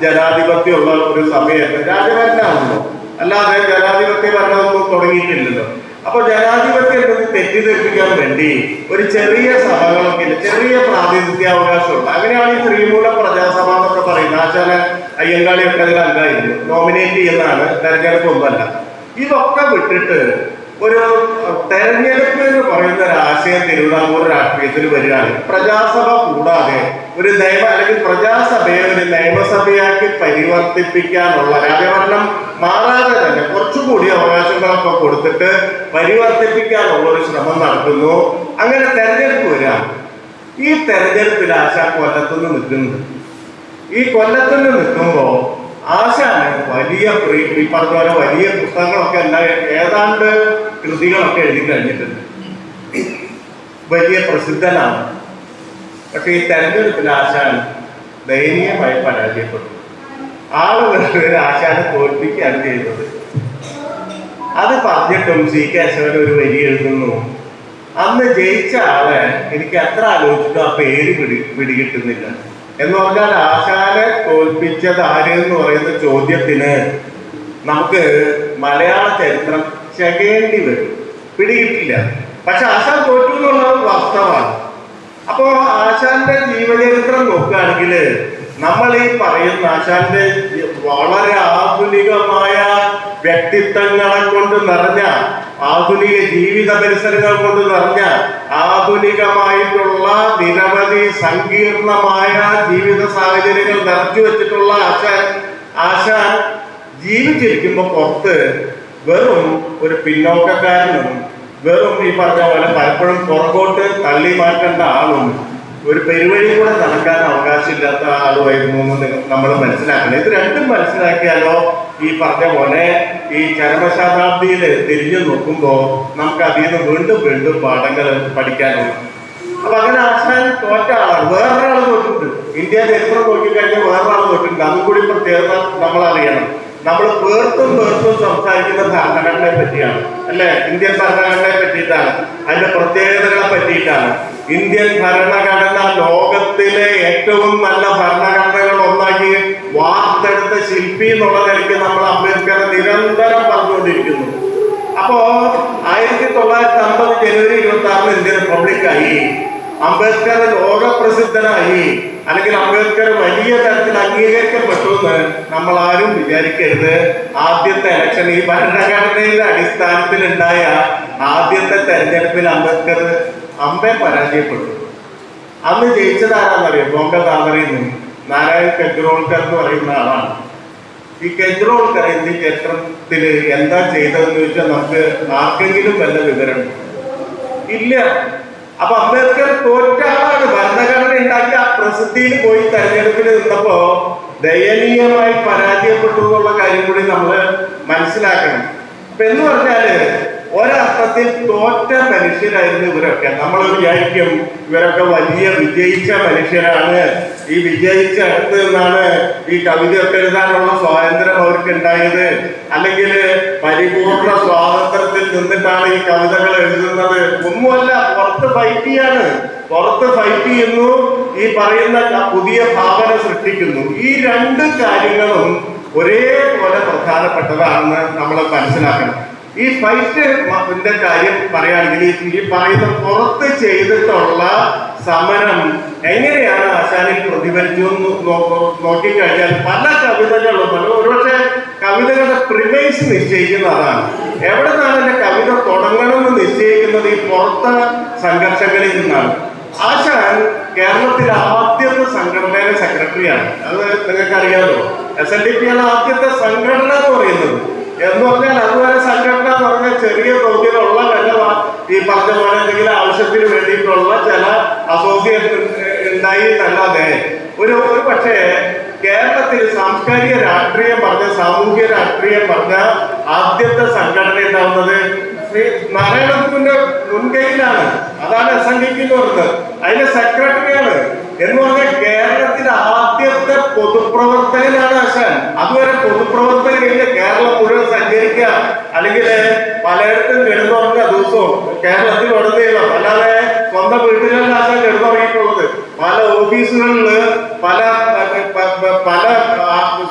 ജനാധിപത്യമുള്ള ഒരു സഭയായിരുന്നു, രാജഭരണമാണല്ലോ, അല്ലാതെ ജനാധിപത്യ ഭരണമൊന്നും തുടങ്ങിയിട്ടില്ലല്ലോ. അപ്പൊ ജനാധിപത്യം തെറ്റിദ്ധരിപ്പിക്കാൻ വേണ്ടി ഒരു ചെറിയ സഭകളൊക്കെ ചെറിയ പ്രാതിനിധ്യാവകാശമുണ്ട്. അങ്ങനെയാണ് ഈ ശ്രീമൂലം പ്രജാസഭ എന്നൊക്കെ പറയുന്നത്. ആശാന അയ്യങ്കാളിയൊക്കെ അതിൽ അംഗമായിരുന്നു. നോമിനേറ്റ് ചെയ്യുന്നതാണ്, തെരഞ്ഞെടുപ്പ് ഒന്നല്ല. ഇതൊക്കെ വിട്ടിട്ട് ഒരു തെരഞ്ഞെടുപ്പ് എന്ന് പറയുന്ന ഒരു ആശയം തിരുവിതാംകൂർ രാഷ്ട്രീയത്തിൽ വരികയാണ്. പ്രജാസഭ കൂടാതെ ഒരു നിയമ അല്ലെങ്കിൽ പ്രജാസഭയെ ഒരു നിയമസഭയാക്കി പരിവർത്തിപ്പിക്കാനുള്ള, രാജഭരണം മാറാതെ തന്നെ കുറച്ചുകൂടി അവകാശങ്ങളൊക്കെ കൊടുത്തിട്ട് പരിവർത്തിപ്പിക്കാനുള്ള ഒരു ശ്രമം നടത്തുന്നു. അങ്ങനെ തെരഞ്ഞെടുപ്പ് വരിക. ഈ തെരഞ്ഞെടുപ്പിൽ ആശാൻ കൊല്ലത്തുനിന്ന് നിൽക്കുന്നുണ്ട്. ഈ കൊല്ലത്തുനിന്ന് നിൽക്കുമ്പോൾ ആശാന് വലിയ ഈ പറഞ്ഞ പോലെ വലിയ പുസ്തകങ്ങളൊക്കെ ഏതാണ്ട് കൃതികളൊക്കെ എഴുതി കഴിഞ്ഞിട്ടുണ്ട്, വലിയ പ്രസിദ്ധനാണ്. പക്ഷെ ഈ തെരഞ്ഞെടുപ്പിൽ ആശാൻ ദയനീയമായി പരാജയപ്പെട്ടു. ആളുകൾ ആശാനെ തോൽപ്പിക്കുകയാണ് ചെയ്തത്. അത് പറഞ്ഞിട്ടും സി കേശവൻ ഒരു വരി എഴുതുന്നു: അന്ന് ജയിച്ച ആളെ എനിക്ക് എത്ര ആലോചിച്ചിട്ടും ആ പേര് പിടികിട്ടുന്നില്ല. എന്ന് പറഞ്ഞാൽ ആശാനെ തോൽപ്പിച്ചത് ആര് എന്ന് പറയുന്ന ചോദ്യത്തിന് നമുക്ക് മലയാള ചരിത്രം ചകേണ്ടി വരും, പിടികിട്ടില്ല. പക്ഷെ ആശാൻ തോറ്റു എന്നുള്ളത് വാസ്തവമാണ്. അപ്പോ ആശാന്റെ ജീവചരിത്രം നോക്കുകയാണെങ്കിൽ നമ്മൾ ഈ പറയുന്ന ആശാന്റെ വളരെ ആധുനികമായ വ്യക്തിത്വങ്ങളെ കൊണ്ട് നിറഞ്ഞ, ആധുനിക ജീവിത പരിസരങ്ങൾ കൊണ്ട് നിറഞ്ഞ, ആധുനികമായിട്ടുള്ള നിരവധി സങ്കീർണമായ ജീവിത സാഹചര്യങ്ങൾ നിറച്ചു വെച്ചിട്ടുള്ള ആശാൻ ജീവിച്ചിരിക്കുമ്പോൾ പുറത്ത് വെറും ഒരു പിന്നോക്കക്കാരനും, വെറും ഈ പറഞ്ഞ പോലെ പലപ്പോഴും പുറകോട്ട് തള്ളി മാറ്റേണ്ട ആളും, ഒരു പെരുവഴി കൂടെ നടക്കാൻ അവകാശമില്ലാത്ത ആളുമായിരുന്നു എന്ന് നമ്മൾ മനസ്സിലാക്കണം. ഇത് രണ്ടും മനസ്സിലാക്കിയാലോ ഈ പറഞ്ഞ പോലെ ഈ ചരമശതാബ്ദിയിൽ തിരിഞ്ഞു നോക്കുമ്പോൾ നമുക്ക് അതിൽ നിന്ന് വീണ്ടും വീണ്ടും പാഠങ്ങൾ പഠിക്കാനുണ്ട്. അപ്പൊ അങ്ങനെ ആശാൻ തോറ്റ ആളാണ്. വേറൊരാൾ തോറ്റിട്ടുണ്ട്. ഇന്ത്യ ചരിത്രം നോക്കിക്കഴിഞ്ഞാൽ വേറൊരാൾ തോറ്റിട്ടുണ്ട്. അതും കൂടി പ്രത്യേകത നമ്മൾ അറിയണം. നമ്മൾ പേർത്തും സംസാരിക്കുന്ന ഭരണഘടനയെ പറ്റിയാണ്, അല്ലെ? ഇന്ത്യൻ ഭരണഘടനയെ പറ്റിയിട്ടാണ്, അതിന്റെ പ്രത്യേകതകളെ പറ്റിയിട്ടാണ്. ഇന്ത്യൻ ഭരണഘടന ലോകത്തിലെ ഏറ്റവും നല്ല ഭരണഘടനകൾ ഒന്നാക്കി വാർത്തെടുത്ത ശില്പി എന്നുള്ള നിലയ്ക്ക് നമ്മൾ അംബേദ്കറെ നിരന്തരം പറഞ്ഞുകൊണ്ടിരിക്കുന്നു. അപ്പോ 1950 ജനുവരി 26 ഇന്ത്യൻ റിപ്പബ്ലിക്കായി. അംബേദ്കർ ലോകപ്രസിദ്ധനായി, അല്ലെങ്കിൽ അംബേദ്കർ വലിയ തരത്തിൽ അംഗീകരിക്കപ്പെട്ടു എന്ന് നമ്മൾ ആരും വിചാരിക്കരുത്. ആദ്യത്തെ ഇലക്ഷൻ, ഈ ഭരണഘടനയുടെ അടിസ്ഥാനത്തിൽ ഉണ്ടായ ആദ്യത്തെ തെരഞ്ഞെടുപ്പിൽ അംബേ പരാജയപ്പെട്ടു. അന്ന് ജയിച്ചത് ആരാന്നറിയാം? ബോംബെ താമരയിൽ നിന്ന് നാരായൺ കെജ്രോൾക്കർ എന്ന് പറയുന്ന ആളാണ്. ഈ കെജ്രോൾക്കർ ഇന്ത്യൻ ചരിത്രത്തിൽ എന്താ ചെയ്തതെന്ന് ചോദിച്ചാൽ നമുക്ക് ആർക്കെങ്കിലും വല്ല വിവരം ഇല്ല. അപ്പൊ അംബേദ്കർ തോറ്റ ആളാണ്. ഭരണഘടന ഉണ്ടാക്കി ആ പ്രസിദ്ധിയിൽ പോയി തെരഞ്ഞെടുപ്പിൽ നിന്നപ്പോ ദയനീയമായി പരാജയപ്പെട്ടു എന്നുള്ള കാര്യം കൂടി നമ്മൾ മനസ്സിലാക്കണം. അപ്പൊ എന്ന് പറഞ്ഞാല് ഒരർത്ഥത്തിൽ തോറ്റ മനുഷ്യരായിരുന്നു ഇവരൊക്കെ. നമ്മൾ വിചാരിക്കും ഇവരൊക്കെ വലിയ വിജയിച്ച മനുഷ്യരാണ്, ഈ വിജയിച്ച അടുത്ത് നിന്നാണ് ഈ കവിതയൊക്കെ എഴുതാനുള്ള സ്വാതന്ത്ര്യം അവർക്ക് ഉണ്ടായത്, അല്ലെങ്കിൽ പരിപൂർണ സ്വാതന്ത്ര്യത്തിൽ നിന്നിട്ടാണ് ഈ കവിതകൾ എഴുതുന്നത്. ഒന്നുമല്ല, പുറത്ത് ഫൈറ്റ് ചെയ്യുന്നു, ഈ പറയുന്ന പുതിയ ഭാവന സൃഷ്ടിക്കുന്നു. ഈ രണ്ട് കാര്യങ്ങളും ഒരേപോലെ പ്രധാനപ്പെട്ടതാണെന്ന് നമ്മൾ മനസ്സിലാക്കണം. ഈ ഫൈറ്റിന്റെ കാര്യം പറയുകയാണെങ്കിൽ ഈ പറയുന്ന പുറത്ത് ചെയ്തിട്ടുള്ള സമരം എങ്ങനെയാണ് ആശാനിൽ പ്രതിഫലിച്ചു നോക്കിക്കഴിഞ്ഞാൽ പല കവിതകളും, ഒരുപക്ഷെ കവിതകളുടെ പ്രിമൈസ് നിശ്ചയിക്കുന്ന അതാണ്. എവിടെ നിന്നാണ് എന്റെ കവിത തുടങ്ങണമെന്ന് നിശ്ചയിക്കുന്നത്? ഈ പുറത്തെ സംഘർഷങ്ങളിൽ നിന്നാണ്. ആശാൻ കേരളത്തിലെ ആദ്യത്തെ സംഘടനയുടെ സെക്രട്ടറിയാണ്. അത് നിങ്ങൾക്കറിയാമല്ലോ. SNDP ആണ് ആദ്യത്തെ സംഘടന എന്ന് പറയുന്നത്. എന്ന് പറഞ്ഞാൽ അതുവരെ സംഘടന എന്ന് പറഞ്ഞാൽ ചെറിയ തോതിലുള്ള ഈ പറഞ്ഞ പോലെ എന്തെങ്കിലും ആവശ്യത്തിന് വേണ്ടിയിട്ടുള്ള ചില അസോസിയേഷൻ ഉണ്ടായി എന്നല്ലാതെ ഒരു പക്ഷേ കേരളത്തിൽ സാംസ്കാരിക രാഷ്ട്രീയം പറഞ്ഞ, സാമൂഹ്യ രാഷ്ട്രീയം പറഞ്ഞ ആദ്യത്തെ സംഘടന ഉണ്ടാവുന്നത് ശ്രീ നാരായണത്തിന്റെ മുൻകൈയിലാണ്. അതാണ് SNDP എന്ന് പറയുന്നത്. അതിന്റെ സെക്രട്ടറിയാണ്. എന്ന് പറഞ്ഞാൽ കേരളത്തിലെ ആദ്യത്തെ പൊതുപ്രവർത്തകനാണ് ആശാൻ. അതുവരെ പൊതുപ്രവർത്തകരില്ല. കേരളം മുഴുവൻ സഞ്ചരിക്കുക, അല്ലെങ്കിൽ പലയിടത്തും കിടന്നുറങ്ങുക ദിവസവും കേരളത്തിൽ ഉടനീളം. അല്ലാതെ സ്വന്തം വീട്ടിലല്ല ആശാൻ കിടന്നുറങ്ങിയിട്ടുള്ളത്. പല ഓഫീസുകളില്, പല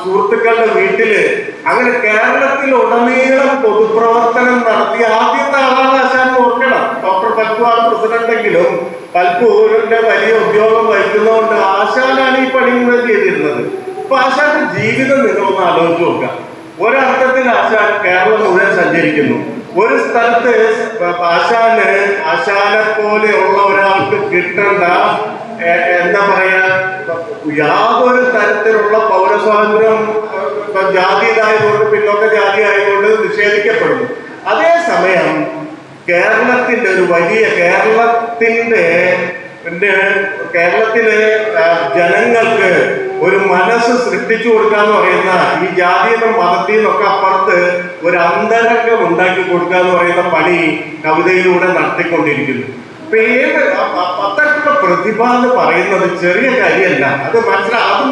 സുഹൃത്തുക്കളുടെ വീട്ടില്, അങ്ങനെ കേരളത്തിൽ ഉടനീളം പൊതുപ്രവർത്തനം നടത്തിയ ആദ്യത്തെ ആളാണ് ആശാൻ. ഓർക്കണം, ഡോക്ടർ പൽപ്പുവാണ് പ്രസിഡന്റെങ്കിലും പൽപ്പൂരിന്റെ വലിയ ഉദ്യോഗം വഹിക്കുന്നതുകൊണ്ട് ആശാനാണ് ഈ പണി മുഴുവൻ ചെയ്തിരുന്നത്. അപ്പൊ ആശാന്റെ ജീവിതം നിങ്ങളൊന്ന് ആലോചിച്ച് നോക്കാം. ഒരർത്ഥത്തിൽ ആശാൻ കേരളം മുഴുവൻ സഞ്ചരിക്കുന്നു. ഒരു സ്ഥലത്ത് ആശാനെ പോലെയുള്ള ഒരാൾക്ക് കിട്ടേണ്ട എന്താ പറയാ യാതൊരു തരത്തിലുള്ള പൗരസ്വാതന്ത്ര്യം ജാതിയായതുകൊണ്ട്, പിന്നോക്ക ജാതി ആയതുകൊണ്ട് നിഷേധിക്കപ്പെടുന്നു. അതേസമയം കേരളത്തിന്റെ ഒരു വലിയ കേരളത്തിലെ ജനങ്ങൾക്ക് ഒരു മനസ്സ് സൃഷ്ടിച്ചു കൊടുക്കാന്ന് പറയുന്ന, ഈ ജാതിയെന്നും മതത്തിൽ നിന്നൊക്കെ അപ്പുറത്ത് ഒരു അന്തരംഗം ഉണ്ടാക്കി കൊടുക്കുക എന്ന് പറയുന്ന പണി കവിതയിലൂടെ നടത്തിക്കൊണ്ടിരിക്കുന്നു. ഇപ്പൊ അത്തരത്തിലുള്ള പ്രതിഭ എന്ന് പറയുന്നത് ചെറിയ കാര്യമല്ല. അത്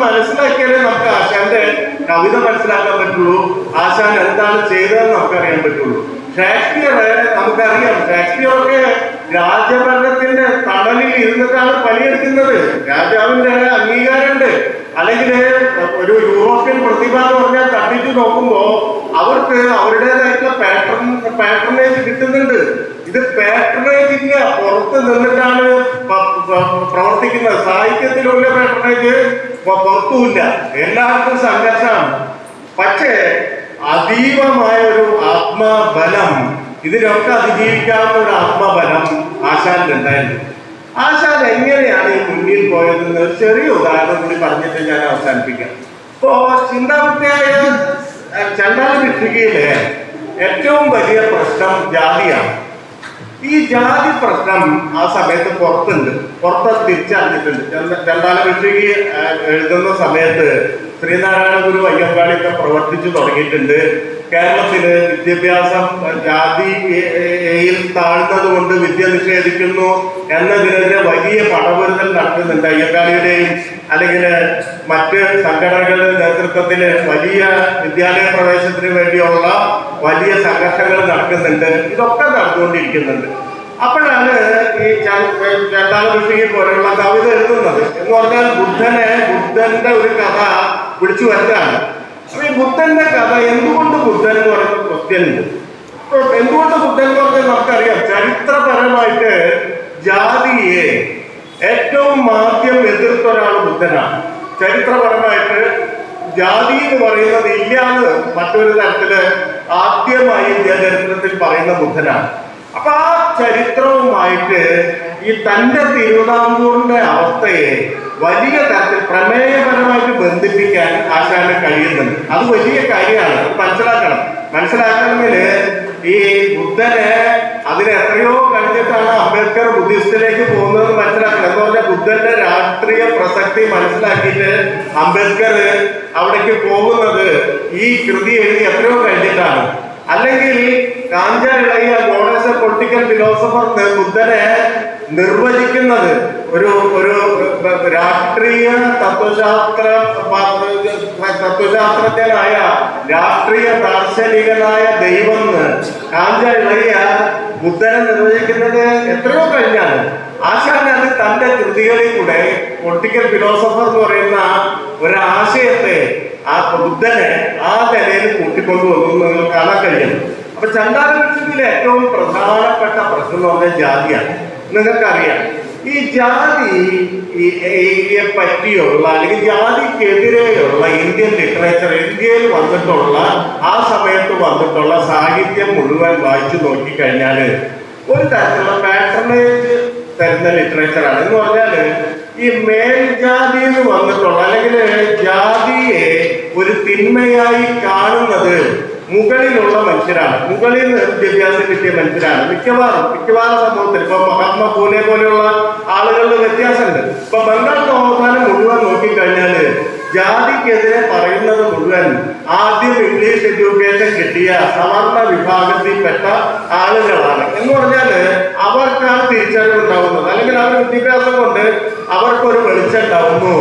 മനസ്സിലാക്കിയാലേ നമുക്ക് ആശാന്റെ കവിത മനസ്സിലാക്കാൻ പറ്റുള്ളൂ. ആശാൻ എന്താണ് ചെയ്തതെന്ന് നമുക്കറിയാൻ പറ്റുള്ളൂ. ഷേക്സ്പിയറെ നമുക്കറിയാം. ഷേക്സ്പിയറൊക്കെ രാജഭരണത്തിന്റെ തണലിൽ ഇരുന്നിട്ടാണ് പണിയെടുക്കുന്നത്. രാജാവിന്റെ അംഗീകാരമുണ്ട്. അല്ലെങ്കിൽ ഒരു യൂറോപ്യൻ പ്രതിഭ എന്ന് പറഞ്ഞാൽ തട്ടിച്ചു നോക്കുമ്പോ അവർക്ക് അവരുടേതായിട്ടുള്ള പാട്രണേജ് കിട്ടുന്നുണ്ട്. ഇത് പാട്രണേജ് പുറത്ത് നിന്നിട്ടാണ് പ്രവർത്തിക്കുന്നത്. സാഹിത്യത്തിലുള്ള പേട്ടേജ് പുറത്തുമില്ല, എല്ലാവർക്കും സംഘർഷമാണ്. പക്ഷേ അതീവമായ ഒരു ആത്മബലം, ഇതിനൊക്കെ അതിജീവിക്കാവുന്ന ഒരു ആത്മബലം ആശാനുണ്ടായിരുന്നു. ആശാൻ എങ്ങനെയാണ് ഈ മുന്നിൽ പോയതെന്ന് ഒരു ചെറിയ ഉദാഹരണം കൂടി പറഞ്ഞിട്ട് ഞാൻ അവസാനിപ്പിക്കാം. ഇപ്പോ ചിന്താവിദ്യയായ ചണ്ടാല ഭിക്ഷുകിയിലെ ഏറ്റവും വലിയ പ്രശ്നം ജാതിയാണ്. ഈ ജാതി പ്രശ്നം ആ സമയത്ത് പുറത്ത് തിരിച്ചറിഞ്ഞിട്ടുണ്ട്. ചണ്ടാല ഭിക്ഷുകി എഴുതുന്ന സമയത്ത് ശ്രീനാരായണ ഗുരു അയ്യങ്കാളിയൊക്കെ പ്രവർത്തിച്ചു തുടങ്ങിയിട്ടുണ്ട്. കേരളത്തില് വിദ്യാഭ്യാസം ജാതിയിൽ താഴ്ന്നത് കൊണ്ട് വിദ്യ നിഷേധിക്കുന്നു എന്നതിനെതിരെ വലിയ പടപൊരുതൽ നടക്കുന്നുണ്ട്. അയ്യങ്കാളിയുടെയും അല്ലെങ്കിൽ മറ്റ് സംഘടനകളുടെ നേതൃത്വത്തിൽ വലിയ വിദ്യാലയ പ്രവേശനത്തിന് വേണ്ടിയുള്ള വലിയ സംഘർഷങ്ങൾ നടക്കുന്നുണ്ട്. ഇതൊക്കെ നടന്നുകൊണ്ടിരിക്കുന്നുണ്ട്. അപ്പോഴാണ് ഈ ചണ്ടാല ഭിക്ഷുകി പോലെയുള്ള കവിത എഴുതുന്നത്. എന്ന് പറഞ്ഞാൽ ബുദ്ധന്റെ ഒരു കഥ പിടിച്ചു വരുന്നതാണ്. അപ്പൊ ഈ ബുദ്ധന്റെ കഥ എന്തുകൊണ്ട് ബുദ്ധൻ എന്ന് പറയുന്ന ക്വസ്റ്റ്യൻ ഉണ്ട്. എന്തുകൊണ്ട് ബുദ്ധൻ എന്ന് പറഞ്ഞാൽ നമുക്കറിയാം, ചരിത്രപരമായിട്ട് ജാതിയെ ഏറ്റവും ആദ്യം എതിർത്ത ഒരാൾ ബുദ്ധനാണ്. ചരിത്രപരമായിട്ട് ജാതി എന്ന് പറയുന്നത് ഇല്ലാന്ന് മറ്റൊരു തരത്തില് ആദ്യമായി ഇന്ത്യ ചരിത്രത്തിൽ പറയുന്ന ബുദ്ധനാണ്. അപ്പൊ ആ ചരിത്രവുമായിട്ട് ഈ തന്റെ തിരുവിതാംകൂറിന്റെ അവസ്ഥയെ വലിയ തരത്തിൽ പ്രമേയപരമായിട്ട് ബന്ധിപ്പിക്കാൻ ആശാന് കഴിയുന്നുണ്ട്. അത് വലിയ കാര്യമാണ്, മനസ്സിലാക്കണമെങ്കിൽ ഈ ബുദ്ധനെ അതിന് എത്രയോ കഴിഞ്ഞിട്ടാണ് അംബേദ്കർ ബുദ്ധിസ്റ്റിലേക്ക് പോകുന്നതെന്ന് മനസ്സിലാക്കണം. എന്ന് പറഞ്ഞാൽ ബുദ്ധന്റെ രാഷ്ട്രീയ പ്രസക്തി മനസ്സിലാക്കിയിട്ട് അംബേദ്കർ അവിടേക്ക് പോകുന്നത് ഈ കൃതി എഴുതി എത്രയോ കഴിഞ്ഞിട്ടാണ്. അല്ലെങ്കിൽ കാഞ്ചാരിളയ ഗോഡ്സെ പൊളിറ്റിക്കൽ ഫിലോസഫർ ബുദ്ധനെ നിർവചിക്കുന്നത് ഒരു രാഷ്ട്രീയ തത്വശാസ്ത്രജ്ഞനായ രാഷ്ട്രീയ ദാർശനികനായ ദൈവം കാഞ്ചാരിളയ ബുദ്ധനെ നിർവചിക്കുന്നത് എത്രയോ കഴിഞ്ഞാണ്. ആശാൻ അത് തന്റെ കൃതികളിൽ കൂടെ പൊളിറ്റിക്കൽ ഫിലോസഫർ എന്ന് പറയുന്ന ഒരാശയത്തെ ആ ബുദ്ധനെ ആ നിലയിൽ കൂട്ടിക്കൊണ്ടുവന്നു നിങ്ങൾ കാണാൻ കഴിയും. അപ്പൊ ചണ്ടാല ഭിക്ഷുവിലെ ഏറ്റവും പ്രധാനപ്പെട്ട പ്രശ്നം എന്ന് പറഞ്ഞാൽ ജാതിയാണ്. നിങ്ങൾക്കറിയാം, ഈ ജാതിയെ പറ്റിയുള്ള അല്ലെങ്കിൽ ജാതിക്കെതിരെയുള്ള ഇന്ത്യൻ ലിറ്ററേച്ചർ, ഇന്ത്യയിൽ വന്നിട്ടുള്ള ആ സമയത്ത് വന്നിട്ടുള്ള സാഹിത്യം മുഴുവൻ വായിച്ചു നോക്കിക്കഴിഞ്ഞാൽ ഒരു തരത്തിലുള്ള പാട്രണേജ് തരുന്ന ലിറ്ററേച്ചറാണ്. എന്ന് പറഞ്ഞാല് ഈ മേൽജാതിയിൽ വന്നിട്ടുള്ള അല്ലെങ്കിൽ ജാതിയെ ഒരു തിന്മയായി കാണുന്നത് മുകളിലുള്ള മനുഷ്യരാണ്, മുകളിൽ വിദ്യാഭ്യാസം കിട്ടിയ മനുഷ്യരാണ്. മിക്കവാറും സമൂഹത്തിൽ ഇപ്പൊ മഹാത്മാ പൂനെ പോലെയുള്ള ആളുകളുടെ വ്യത്യാസമുണ്ട്. ഇപ്പൊ ബംഗാൾ നവോത്ഥാനം മുഴുവൻ നോക്കിക്കഴിഞ്ഞാല് ജാതിക്കെതിരെ പറയുന്നത് മുഴുവൻ ആദ്യം ഇംഗ്ലീഷ് എഡ്യൂക്കേഷൻ കിട്ടിയ സവർണ വിഭാഗത്തിൽപ്പെട്ട ആളുകളാണ്. എന്ന് പറഞ്ഞാല് അവർക്കാണ് തിരിച്ചറിവ് ഉണ്ടാവുന്നത്, അല്ലെങ്കിൽ അവർ വിദ്യാഭ്യാസം കൊണ്ട് അവർക്കൊരു വെളിച്ചം ഉണ്ടാവുന്നു.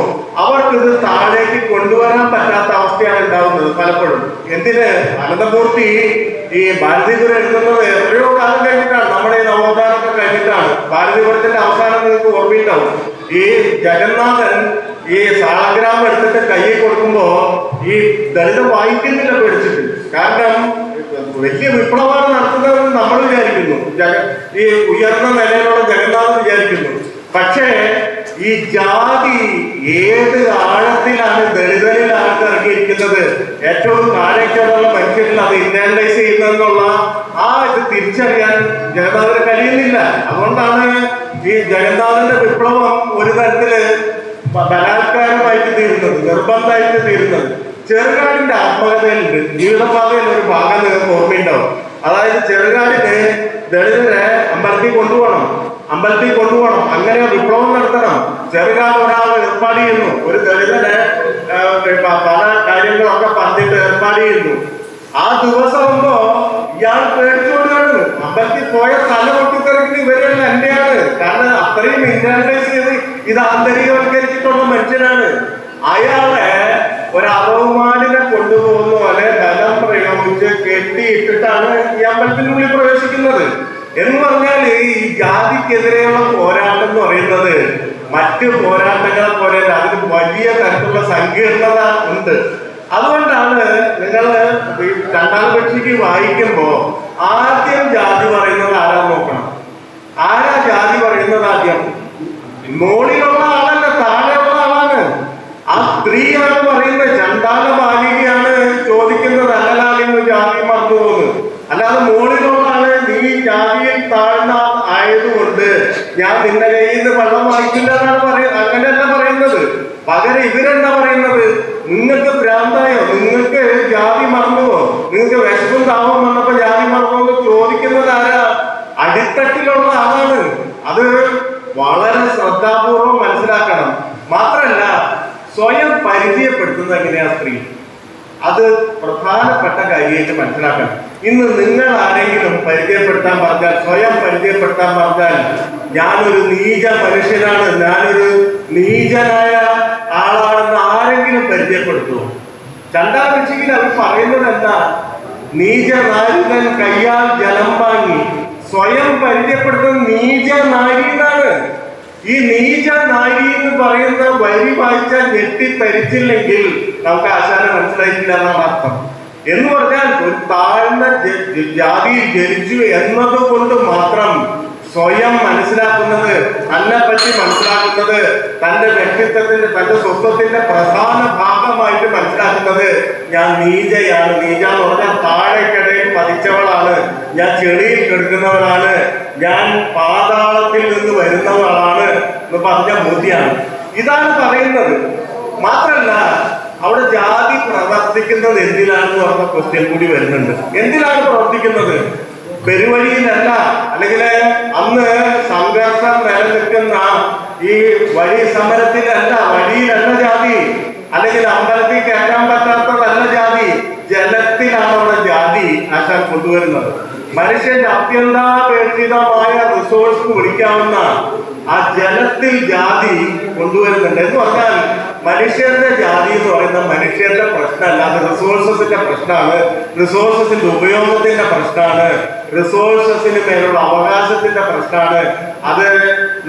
അവർക്കിത് താഴേക്ക് കൊണ്ടുവരാൻ പറ്റാത്ത അവസ്ഥയാണ് ഉണ്ടാവുന്നത് പലപ്പോഴും. എന്തിന്? അനന്തമൂർത്തി ഈ ഭാരതീപുരം എഴുതുന്നത് എത്രയോ കാലം കഴിഞ്ഞിട്ടാണ്, നമ്മുടെ ഈ നവോത്ഥാനമൊക്കെ കഴിഞ്ഞിട്ടാണ്. ഭാരതീപുരത്തിന്റെ അവസാനം നിങ്ങൾക്ക് ഓർമ്മയുണ്ടാവും. ഈ ജഗന്നാഥൻ ഈ സാളഗ്രാമം എടുത്തിട്ട് കയ്യിൽ കൊടുക്കുമ്പോ ഈ ദളിതം വായിക്കുന്നില്ല പേടിച്ചിട്ട്. കാരണം വലിയ വിപ്ലവമാണ് നടത്തുന്നതെന്ന് നമ്മൾ വിചാരിക്കുന്നു, ഈ ഉയർന്ന നിലയിലുള്ള ജഗന്നാഥൻ വിചാരിക്കുന്നു. പക്ഷേ ഈ ജാതി ഏത് ആഴത്തിലാണ് ദളിതരിൽ ആൾക്ക് ഇറങ്ങിയിരിക്കുന്നത്, ഏറ്റവും താഴേക്കുള്ള മനുഷ്യരിൽ അത് ഇന്റേണലൈസ് ചെയ്യുന്നതെന്നുള്ള ആ ഇത് തിരിച്ചറിയാൻ ജഗന്നാഥന് കഴിയുന്നില്ല. അതുകൊണ്ടാണ് ഈ ജഗന്നാഥന്റെ വിപ്ലവം ഒരു തരത്തില് ബലാത്കാരമായിട്ട് തീരുന്നത്, നിർബന്ധമായിട്ട് തീരുന്നത്. ചെറുകാടിന്റെ ആത്മകഥയിലുണ്ട്, ജീവിതപാതയിൽ ഒരു ഭാഗം നിങ്ങൾക്ക് ഓർമ്മയുണ്ടാവും. അതായത് ചെറുകാടിന് ദളിതരെ അമ്പലത്തിൽ കൊണ്ടുപോകണം, അങ്ങനെ വിപ്ലവം നടത്തണം. ചെറുകാട് ഒരാൾ ഏർപ്പാട് ചെയ്യുന്നു, ഒരു ദളിതനെ പല കാര്യങ്ങളൊക്കെ പറഞ്ഞിട്ട് ഏർപ്പാട് ചെയ്യുന്നു. ആ ദിവസമാകുമ്പോ ഇയാൾ പേടിച്ചോടുകയാണ്. അമ്പലത്തിൽ പോയ തല പൊട്ടിത്തെറിക്കുന്ന ഇവരെല്ലാം എന്റെയാണ്. കാരണം അത്രയും ഇന്റർനൈസ് ചെയ്ത് ഇത് ആന്തരികവൽക്കരിച്ചിട്ടുള്ള മനുഷ്യനാണ്. അയാളെ ഒരു അറവുമാലിനെ കൊണ്ടുപോകുന്ന പോലെ ബലം പ്രയോഗിച്ച് കെട്ടിയിട്ടിട്ടാണ് ഈ അമ്പലത്തിനുള്ളിൽ പ്രവേശിക്കുന്നത്. എന്ന് പറഞ്ഞാൽ ഈ ജാതിക്കെതിരെയുള്ള പോരാട്ടം എന്ന് പറയുന്നത് മറ്റ് പോരാട്ടങ്ങളെ പോലെ അതിന് വലിയ തരത്തിലുള്ള സങ്കീർണത ഉണ്ട്. അതുകൊണ്ടാണ് നിങ്ങൾ ചണ്ടാല ഭിക്ഷുകി വായിക്കുമ്പോ ആദ്യം ജാതി പറയുന്നത് ആരാന്ന് നോക്കണം. ആരാ ജാതി പറയുന്നത്? ആദ്യം മോളിലുള്ള ആളല്ല, താഴെയുള്ള ആളാണ്. ആ സ്ത്രീയാണ് പറയുന്നത്. ചണ്ടാല ബാലികയാണ് ചോദിക്കുന്നത്, അല്ലലാലിന്ന് ജാതി മറന്നു പോകുന്നത്. അല്ലാതെ മോളിലുള്ള ആള് നീ ജാതിയിൽ താഴ്ന്ന ആയതുകൊണ്ട് ഞാൻ നിന്റെ കയ്യിൽ നിന്ന് വെള്ളം വാങ്ങിക്കില്ല എന്നാണ് പറയുന്നത്. അങ്ങനെയല്ല പറയുന്നത്. പകരം ഇവരെന്താ പറയുന്നത്? നിങ്ങൾക്ക് ഭ്രാന്തായോ? നിങ്ങൾക്ക് ജാതി മറന്നുവോ? നിങ്ങൾക്ക് വിശപ്പും താപം വന്നപ്പോ ജാതി മറന്നുവോ ചോദിക്കുന്നത് ആരാ? അടിത്തട്ടിലുള്ള ആളാണ്. അത് വളരെ ശ്രദ്ധാപൂർവം മനസ്സിലാക്കണം. മാത്രല്ല, സ്വയം പരിചയപ്പെടുത്തുന്നത് എങ്ങനെയാ സ്ത്രീ? അത് പ്രധാനപ്പെട്ട കാര്യമായിട്ട് മനസ്സിലാക്കണം. ഇന്ന് നിങ്ങൾ ആരെങ്കിലും പരിചയപ്പെടുത്താൻ പറഞ്ഞാൽ, സ്വയം പരിചയപ്പെടുത്താൻ പറഞ്ഞാൽ, ഞാനൊരു നീച മനുഷ്യനാണ്, ഞാനൊരു നീചനായ ആളാണെന്ന് ആരെങ്കിലും പരിചയപ്പെടുത്തുമോ? ചണ്ടാല ഋഷിയിൽ അവർ പറയുന്നത് എന്താ? നീച നാരികൻ കയ്യാൽ ജലം വാങ്ങി. സ്വയം പരിചയപ്പെടുത്തുന്ന നീച നാരി എന്നാണ്. ഈ നീച നാരി എന്ന് പറയുന്ന വരി വായിച്ചാൽ ഞെട്ടിത്തരിച്ചില്ലെങ്കിൽ നമുക്ക് ആശാനെ മനസ്സിലായിട്ടില്ല എന്നാണ് അർത്ഥം. എന്ന് പറഞ്ഞാൽ ഒരു താഴ്ന്ന ജാതിയിൽ ജനിച്ചു എന്നത് കൊണ്ട് മാത്രം സ്വയം മനസ്സിലാക്കുന്നത്, തന്നെ പറ്റി മനസ്സിലാക്കുന്നത്, തന്റെ വ്യക്തിത്വത്തിന്റെ, തന്റെ സ്വത്വത്തിന്റെ പ്രധാന ഭാഗമായിട്ട് മനസ്സിലാക്കുന്നത് ഞാൻ നീചയാണ്. നീച എന്ന് പറഞ്ഞാൽ താഴെക്കിടയിൽ പതിച്ചവളാണ്, ഞാൻ ചെളിയിൽ കിടക്കുന്നവളാണ്, ഞാൻ പാതാളത്തിൽ നിന്ന് വരുന്നവളാണ് എന്ന് പറഞ്ഞ ബോധ്യമാണ്. ഇതാണ് പറയുന്നത്. മാത്രല്ല, അവിടെ ജാതി പ്രവർത്തിക്കുന്നത് എന്തിനാണെന്ന് പറഞ്ഞ ക്വസ്റ്റ്യൻ കൂടി വരുന്നുണ്ട്. എന്തിനാണ് പ്രവർത്തിക്കുന്നത്? പെരുവഴിയിലല്ല, അല്ലെങ്കിൽ അന്ന് സംഘർഷം നിലനിൽക്കുന്ന ഈ വഴി സമരത്തിലല്ല, വഴിയിലല്ല ജാതി, അല്ലെങ്കിൽ അമ്പലത്തിൽ കയറ്റാൻ പറ്റാത്തതല്ല ജാതി, ജലത്തിലാണ് അവിടെ ജാതി ആശാൻ കൊണ്ടുവരുന്നത്. മനുഷ്യന്റെ അത്യന്താപേക്ഷിതമായ റിസോഴ്സ് വിളിക്കാവുന്ന ആ ജലത്തിൽ ജാതി കൊണ്ടുവരുന്നുണ്ട്. എന്ന് പറഞ്ഞാൽ മനുഷ്യരുടെ ജാതി എന്ന് പറയുന്നത് മനുഷ്യരുടെ പ്രശ്നമല്ല, അത് റിസോഴ്സസിന്റെ പ്രശ്നമാണ്, റിസോഴ്സസിന്റെ ഉപയോഗത്തിന്റെ പ്രശ്നമാണ്, റിസോഴ്സസിന് മേലുള്ള അവകാശത്തിന്റെ പ്രശ്നമാണ്. അത്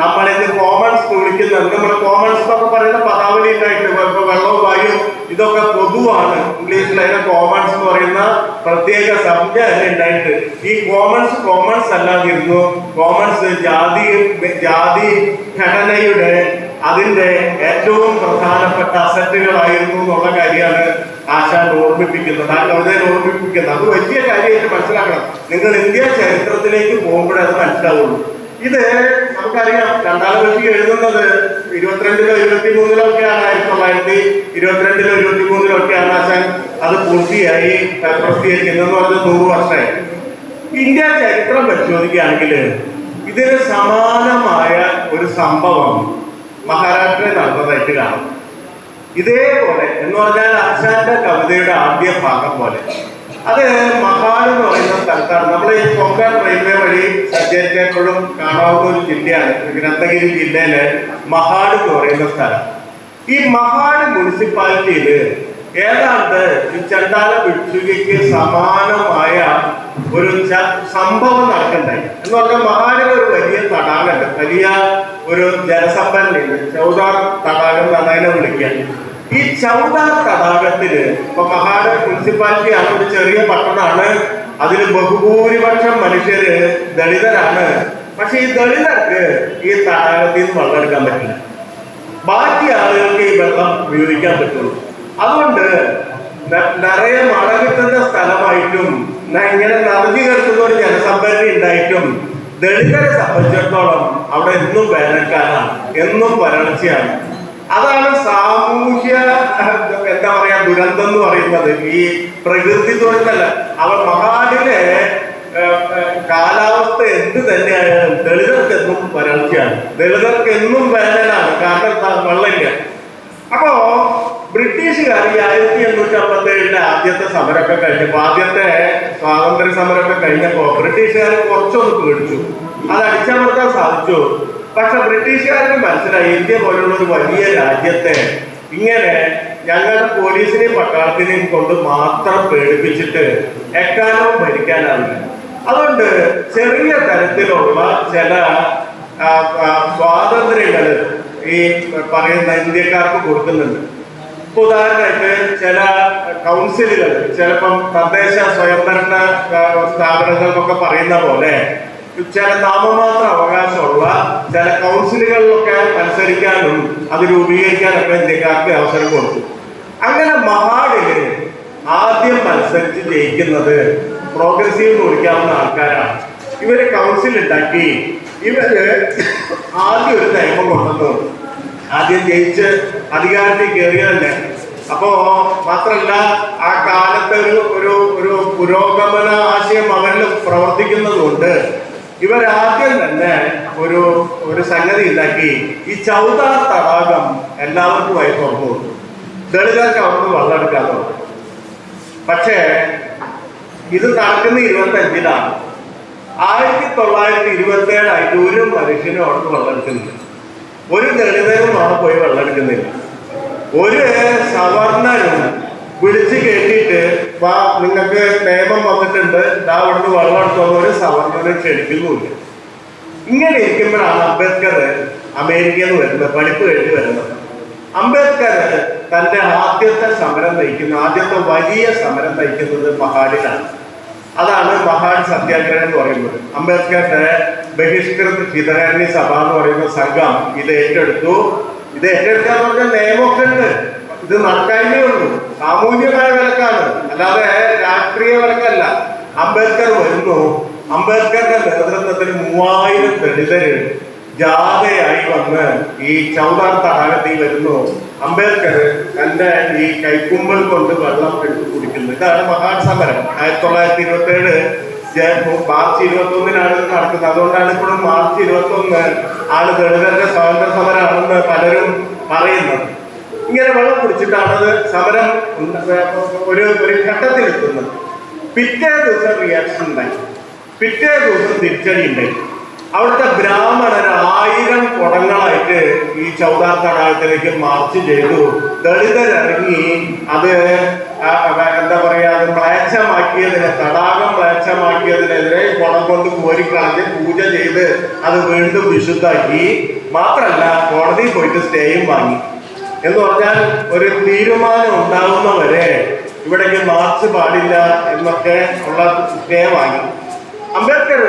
നമ്മളിന്ന് കോമൺസ് വിളിക്കുന്നത്, നമ്മൾ കോമൺസ് എന്നൊക്കെ പറയുന്ന പദാവലി ഉണ്ടായിട്ട്, വെള്ളവും വായും ഇതൊക്കെ പൊതുവാണ്. ഇംഗ്ലീഷിൽ അതിനെ കോമൺസ് എന്ന് പറയുന്ന പ്രത്യേക സംഖ്യ തന്നെ ഉണ്ടായിട്ട്, ഈ കോമൺസ് അല്ലാതിരുന്നു. കോമൺസ് ജാതി ഘടനയുടെ അതിന്റെ ഏറ്റവും പ്രധാനപ്പെട്ട അസറ്റുകളായിരുന്നു എന്നുള്ള കാര്യമാണ് ആശാൻ ഓർമ്മിപ്പിക്കുന്നത്, ആ കവിതയിൽ ഓർമ്മിപ്പിക്കുന്നത്. അത് വലിയ കാര്യമായിട്ട് മനസ്സിലാക്കണം. നിങ്ങൾ ഇന്ത്യ ചരിത്രത്തിലേക്ക് പോകുമ്പോഴേ അത് മനസ്സിലാവുള്ളൂ. ഇത് നമുക്കറിയാം, ചണ്ടാല ഋഷി എഴുതുന്നത് 22-ലോ 23-ലോ ഒക്കെയാണ്, 1922-ലോ 23-ലോ ഒക്കെയാണ് ആശാൻ അത് പൂർത്തിയായി പ്രസിദ്ധീകരിക്കുന്നതെന്ന് പറഞ്ഞ് 100 വർഷമായി. ഇന്ത്യ ചരിത്രം പരിശോധിക്കുകയാണെങ്കിൽ ഇതിന് സമാനമായ ഒരു സംഭവം മഹാരാഷ്ട്രയിൽ നടന്നതായിട്ട് കാണും. ഇതേപോലെ എന്ന് പറഞ്ഞാൽ ആശാന്റെ കവിതയുടെ ആദ്യ ഭാഗം പോലെ. അത് മഹാട് എന്ന് പറയുന്ന സ്ഥലത്താണ്. നമ്മൾ ഈ കൊങ്കൺ റെയിൽവേ വഴി സഞ്ചരിച്ചപ്പോഴും കാണാവുന്ന ഒരു ജില്ലയാണ് രത്നഗിരി ജില്ലയിലെ മഹാട് എന്ന് പറയുന്ന സ്ഥലം. ഈ മഹാട് മുനിസിപ്പാലിറ്റിയിൽ ഏതാണ്ട് ഈ ചണ്ടാല ഭിക്ഷുകിക്ക് സമാനമായ ഒരു സംഭവം നടക്കണ്ടായി. എന്ന് പറഞ്ഞാൽ മഹാടിൽ ഒരു വലിയ തടാകമുണ്ട്, വലിയ ഒരു ജലസമ്പന്നുണ്ട്, ചൗദാർ തടാകം എന്നാണ് അതിനെ വിളിക്കുക. ഈ ചൗദാർ തടാകത്തില് ഇപ്പൊ മഹാട് മുനിസിപ്പാലിറ്റി ആണ്, ഒരു ചെറിയ പട്ടണമാണ്. അതിൽ ബഹുഭൂരിപക്ഷം മനുഷ്യര് ദളിതരാണ്. പക്ഷെ ഈ ദളിതർക്ക് ഈ തടാകത്തിൽ നിന്ന് വെള്ളം എടുക്കാൻ പറ്റില്ല. ബാക്കി ആളുകൾക്ക് ഈ വെള്ളം ഉപയോഗിക്കാൻ പറ്റുള്ളൂ. അതുകൊണ്ട് നിറയെ മഴ കിട്ടുന്ന സ്ഥലമായിട്ടും ഇങ്ങനെ നിറഞ്ഞു കിടക്കുന്ന ഒരു ജനസംഭരണി ഉണ്ടായിട്ടും ദളിതരെ സംബന്ധിച്ചിടത്തോളം അവിടെ എന്നും വേനൽക്കാലാണ്, എന്നും വരൾച്ചയാണ്. അതാണ് സാമൂഹ്യ എന്താ പറയാ ദുരന്തം എന്ന് പറയുന്നത്. ഈ പ്രകൃതി ദുരന്തമല്ല, അവർ മഹാടിലെ കാലാവസ്ഥ എന്ത് തന്നെയായാലും ദളിതർക്ക് എന്നും വരൾച്ചയാണ്, ദളിതർക്ക് എന്നും വേനലാണ്. കാരണം വെള്ളമില്ല. അപ്പോ ബ്രിട്ടീഷുകാർ ഈ 1857 ആദ്യത്തെ സമരമൊക്കെ കഴിഞ്ഞപ്പോ, ആദ്യത്തെ സ്വാതന്ത്ര്യ സമരമൊക്കെ കഴിഞ്ഞപ്പോ ബ്രിട്ടീഷുകാർ കുറച്ചൊന്ന് പേടിച്ചു, അത് അടിച്ചമർത്താൻ സാധിച്ചു. പക്ഷെ ബ്രിട്ടീഷുകാർക്ക് മനസ്സിലായി, ഇന്ത്യ പോലുള്ള ഒരു വലിയ രാജ്യത്തെ ഇങ്ങനെ ഞങ്ങളുടെ പോലീസിനെയും പട്ടാളത്തിനെയും കൊണ്ട് മാത്രം പേടിപ്പിച്ചിട്ട് എക്കാലവും ഭരിക്കാനാവില്ല. അതുകൊണ്ട് ചെറിയ തരത്തിലുള്ള ചില സ്വാതന്ത്ര്യങ്ങൾ ഈ പറയുന്ന ഇന്ത്യക്കാർക്ക് കൊടുക്കുന്നുണ്ട്. ഉദാഹരണമായിട്ട് ചില കൗൺസിലുകൾ, ചിലപ്പം തദ്ദേശ സ്വയംഭരണ സ്ഥാപനങ്ങൾക്കൊക്കെ പറയുന്ന പോലെ ചില നാമമാത്ര അവകാശമുള്ള ചില കൗൺസിലുകളിലൊക്കെ മത്സരിക്കാനും അത് രൂപീകരിക്കാനൊക്കെ ഇന്ത്യക്കാർക്ക് അവസരം കൊടുത്തു. അങ്ങനെ മഹാഡില് ആദ്യം മത്സരിച്ച് ജയിക്കുന്നത് പ്രോഗ്രസീവ് എന്ന് വിളിക്കാവുന്ന ആൾക്കാരാണ്. ഇവര് കൗൺസിൽ ഉണ്ടാക്കി ഇവര് ആദ്യം ഒരു നിയമം കൊണ്ടുവന്നു. ആദ്യം ജയിച്ച് അധികാരത്തിൽ കയറിയതല്ലേ. അപ്പോ മാത്രല്ല ആ കാലത്തെ ഒരു പുരോഗമന ആശയം അവരിൽ പ്രവർത്തിക്കുന്നത് കൊണ്ട് ഇവരാദ്യം തന്നെ ഒരു സംഗതി ഉണ്ടാക്കി. ഈ ചൗദാർ തടാകം എല്ലാവർക്കുമായി തുറന്നു കൊടുത്തു. ദളിതർക്ക് അവിടുന്ന് വെള്ളം എടുക്കാൻ തുടങ്ങി. പക്ഷേ ഇത് നടക്കുന്ന 25-ലാണ്. 1927 ഒരു മനുഷ്യനും അവിടുന്ന് വെള്ളം എടുക്കുന്നില്ല. ഒരു ദളിതരും അവിടെ പോയി വെള്ളം എടുക്കുന്നില്ല. ഒരു സവർണരും വിളിച്ചു കേട്ടിട്ട് നിങ്ങൾക്ക് നിയമം വന്നിട്ടുണ്ട്, അവിടുന്ന് വെള്ളം എടുത്തുന്ന ഒരു സവർണനെ ക്ഷണിക്കുന്നുമില്ല. ഇങ്ങനെ ഇരിക്കുമ്പോഴാണ് അംബേദ്കർ അമേരിക്കയിൽ നിന്ന് വരുന്നത്, പഠിപ്പ് കഴിഞ്ഞ് വരുന്നത്. അംബേദ്കർ തന്റെ ആദ്യത്തെ വലിയ സമരം നയിക്കുന്നത് മഹാഡിലാണ്. അതാണ് മഹാഡ് സത്യാഗ്രഹം എന്ന് പറയുന്നത്. അംബേദ്കറുടെ ബഹിഷ്കൃത ഹിതകാരിണി സഭ എന്ന് പറയുന്ന സംഘം ഇത് ഏറ്റെടുത്തു. ഇത് ഏറ്റെടുക്കാന്ന് പറഞ്ഞാൽ നിയമമൊക്കെ ഉണ്ട്. ഇത് നടക്കാനേ ഉള്ളൂ. സാമൂഹികമായ വിലക്കാണ്, അല്ലാതെ രാഷ്ട്രീയ വിലക്കല്ല. അംബേദ്കർ വരുന്നു. അംബേദ്കറുടെ നേതൃത്വത്തിൽ 3000 ദളിതര് ജാഥയായി വന്ന് ഈ ചൗദാർ തടാകത്തിൽ വരുന്നു. അംബേദ്കർ തന്റെ ഈ കൈക്കുമ്പൽ കൊണ്ട് വെള്ളം എടുത്ത് കുടിക്കുന്നു. ഇതാണ് മഹാൻ സമരം. 1927 മാർച്ച് 21-നാണ് ഇത് നടക്കുന്നത്. അതുകൊണ്ടാണ് ഇപ്പോഴും മാർച്ച് 21 ആണ് ദളിതരുടെ സ്വാതന്ത്ര്യ സമരമാണെന്ന് പലരും പറയുന്നത്. ഇങ്ങനെ വെള്ളം കുടിച്ചിട്ടാണ് സമരം ഒരു ഘട്ടത്തിലെത്തുന്നത്. പിറ്റേ ദിവസം റിയാക്ഷൻ ഉണ്ടായി. പിറ്റേ ദിവസം തിരിച്ചടി ഉണ്ടായി. അവിടുത്തെ ബ്രാഹ്മണർ 1000 കുടങ്ങളായിട്ട് ഈ ചൗദാർ തടാകത്തിലേക്ക് മാർച്ച് ചെയ്തു. ദളിതരിറങ്ങി അത് എന്താ പറയാ, അത് തടാകം മ്ലേച്ഛമാക്കിയതിനെതിരെ കുടം കൊണ്ട് കോരിക്കളഞ്ഞ് പൂജ ചെയ്ത് അത് വീണ്ടും വിശുദ്ധാക്കി. മാത്രല്ല കോടതിയിൽ പോയിട്ട് സ്റ്റേയും വാങ്ങി. എന്ന് പറഞ്ഞാൽ ഒരു തീരുമാനം ഉണ്ടാകുന്നവരെ ഇവിടേക്ക് മാർച്ച് പാടില്ല എന്നൊക്കെ ഉള്ള സ്റ്റേ വാങ്ങി. അംബേദ്കർ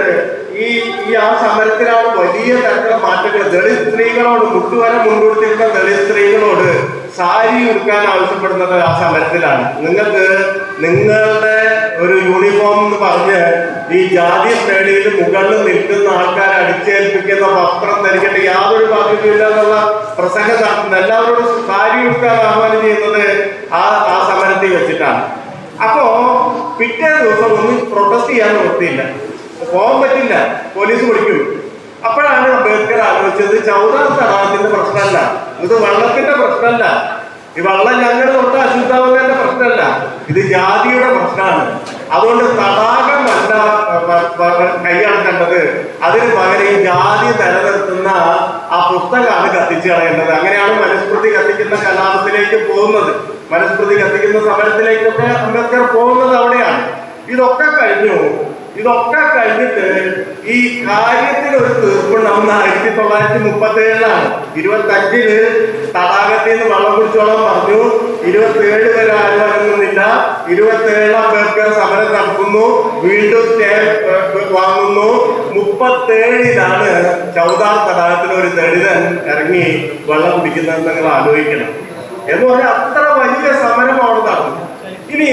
ആ സമരത്തിലാണ് വലിയ തരത്തിലുള്ള മാറ്റങ്ങൾ. ദളിത് സ്ത്രീകളോട്, മുട്ടുവരെ മുൻകൊടുത്തിരുന്ന ദളിത് സ്ത്രീകളോട് സാരി ഉടുക്കാൻ ആവശ്യപ്പെടുന്നത് ആ സമരത്തിലാണ്. നിങ്ങൾക്ക് നിങ്ങളുടെ ഒരു യൂണിഫോം എന്ന് പറഞ്ഞ് ഈ ജാതി ശ്രേണിയിൽ മുകളിൽ നിൽക്കുന്ന ആൾക്കാരെ അടിച്ചേൽപ്പിക്കുന്ന വസ്ത്രം ധരിക്കേണ്ട യാതൊരു ബാധ്യതയില്ല എന്നുള്ള പ്രസംഗം നടത്തുന്നത്. എല്ലാവരോടും സാരി ഉടുക്കാൻ ആഹ്വാനം ചെയ്യുന്നത് ആ സമരത്തിൽ വെച്ചിട്ടാണ്. അപ്പോ പിറ്റേ ദിവസം ഒന്നും പ്രൊട്ടസ്റ്റ് ചെയ്യാൻ നിർത്തിയില്ല. പോകാൻ പറ്റില്ല, പോലീസ് പിടിക്കും. അപ്പോഴാണ് അംബേദ്കർ ആലോചിച്ചത് ചൗദാർ തടാകത്തിന്റെ പ്രശ്നമല്ല, ഇത് വെള്ളത്തിന്റെ പ്രശ്നമല്ല, ഈ വെള്ളം ഞങ്ങൾ തൊട്ട് അശുദ്ധാവുന്നതിന്റെ പ്രശ്നമല്ല, ഇത് ജാതിയുടെ പ്രശ്നമാണ്. അതുകൊണ്ട് തടാകമല്ല കൈയടക്കേണ്ടത്, അതിന് പകരം ഈ ജാതി നിലനിർത്തുന്ന ആ പുസ്തകമാണ് കത്തിച്ചു കളയേണ്ടത്. അങ്ങനെയാണ് മനുസ്മൃതി കത്തിക്കുന്ന കലാപത്തിലേക്ക് പോകുന്നത്. മനുസ്മൃതി കത്തിക്കുന്ന സമരത്തിലേക്കൊക്കെ അംബേദ്കർ പോകുന്നത് അവിടെയാണ്. ഇതൊക്കെ കഴിഞ്ഞിട്ട് ഈ കാര്യത്തിൽ ഒരു തീർപ്പുണ്ടാവുന്ന 1937-ലാണ്. 25-ല് തടാകത്തിൽ നിന്ന് വെള്ളം കുടിച്ചോളം പറഞ്ഞു. 27 വരെ ആരും അനങ്ങുന്നില്ല. 27 അംബേദ്കർ സമരം നടത്തുന്നു, വീണ്ടും സ്റ്റേ വാങ്ങുന്നു. 37-ലാണ് ചൗദാർ തടാകത്തിൽ ഒരു ദളിതൻ ഇറങ്ങി വെള്ളം കുടിക്കുന്നത് നിങ്ങൾ ആലോചിക്കണം. എന്ന് പറഞ്ഞാൽ അത്ര വലിയ സമരം അവിടെ നടന്നു. ഇനി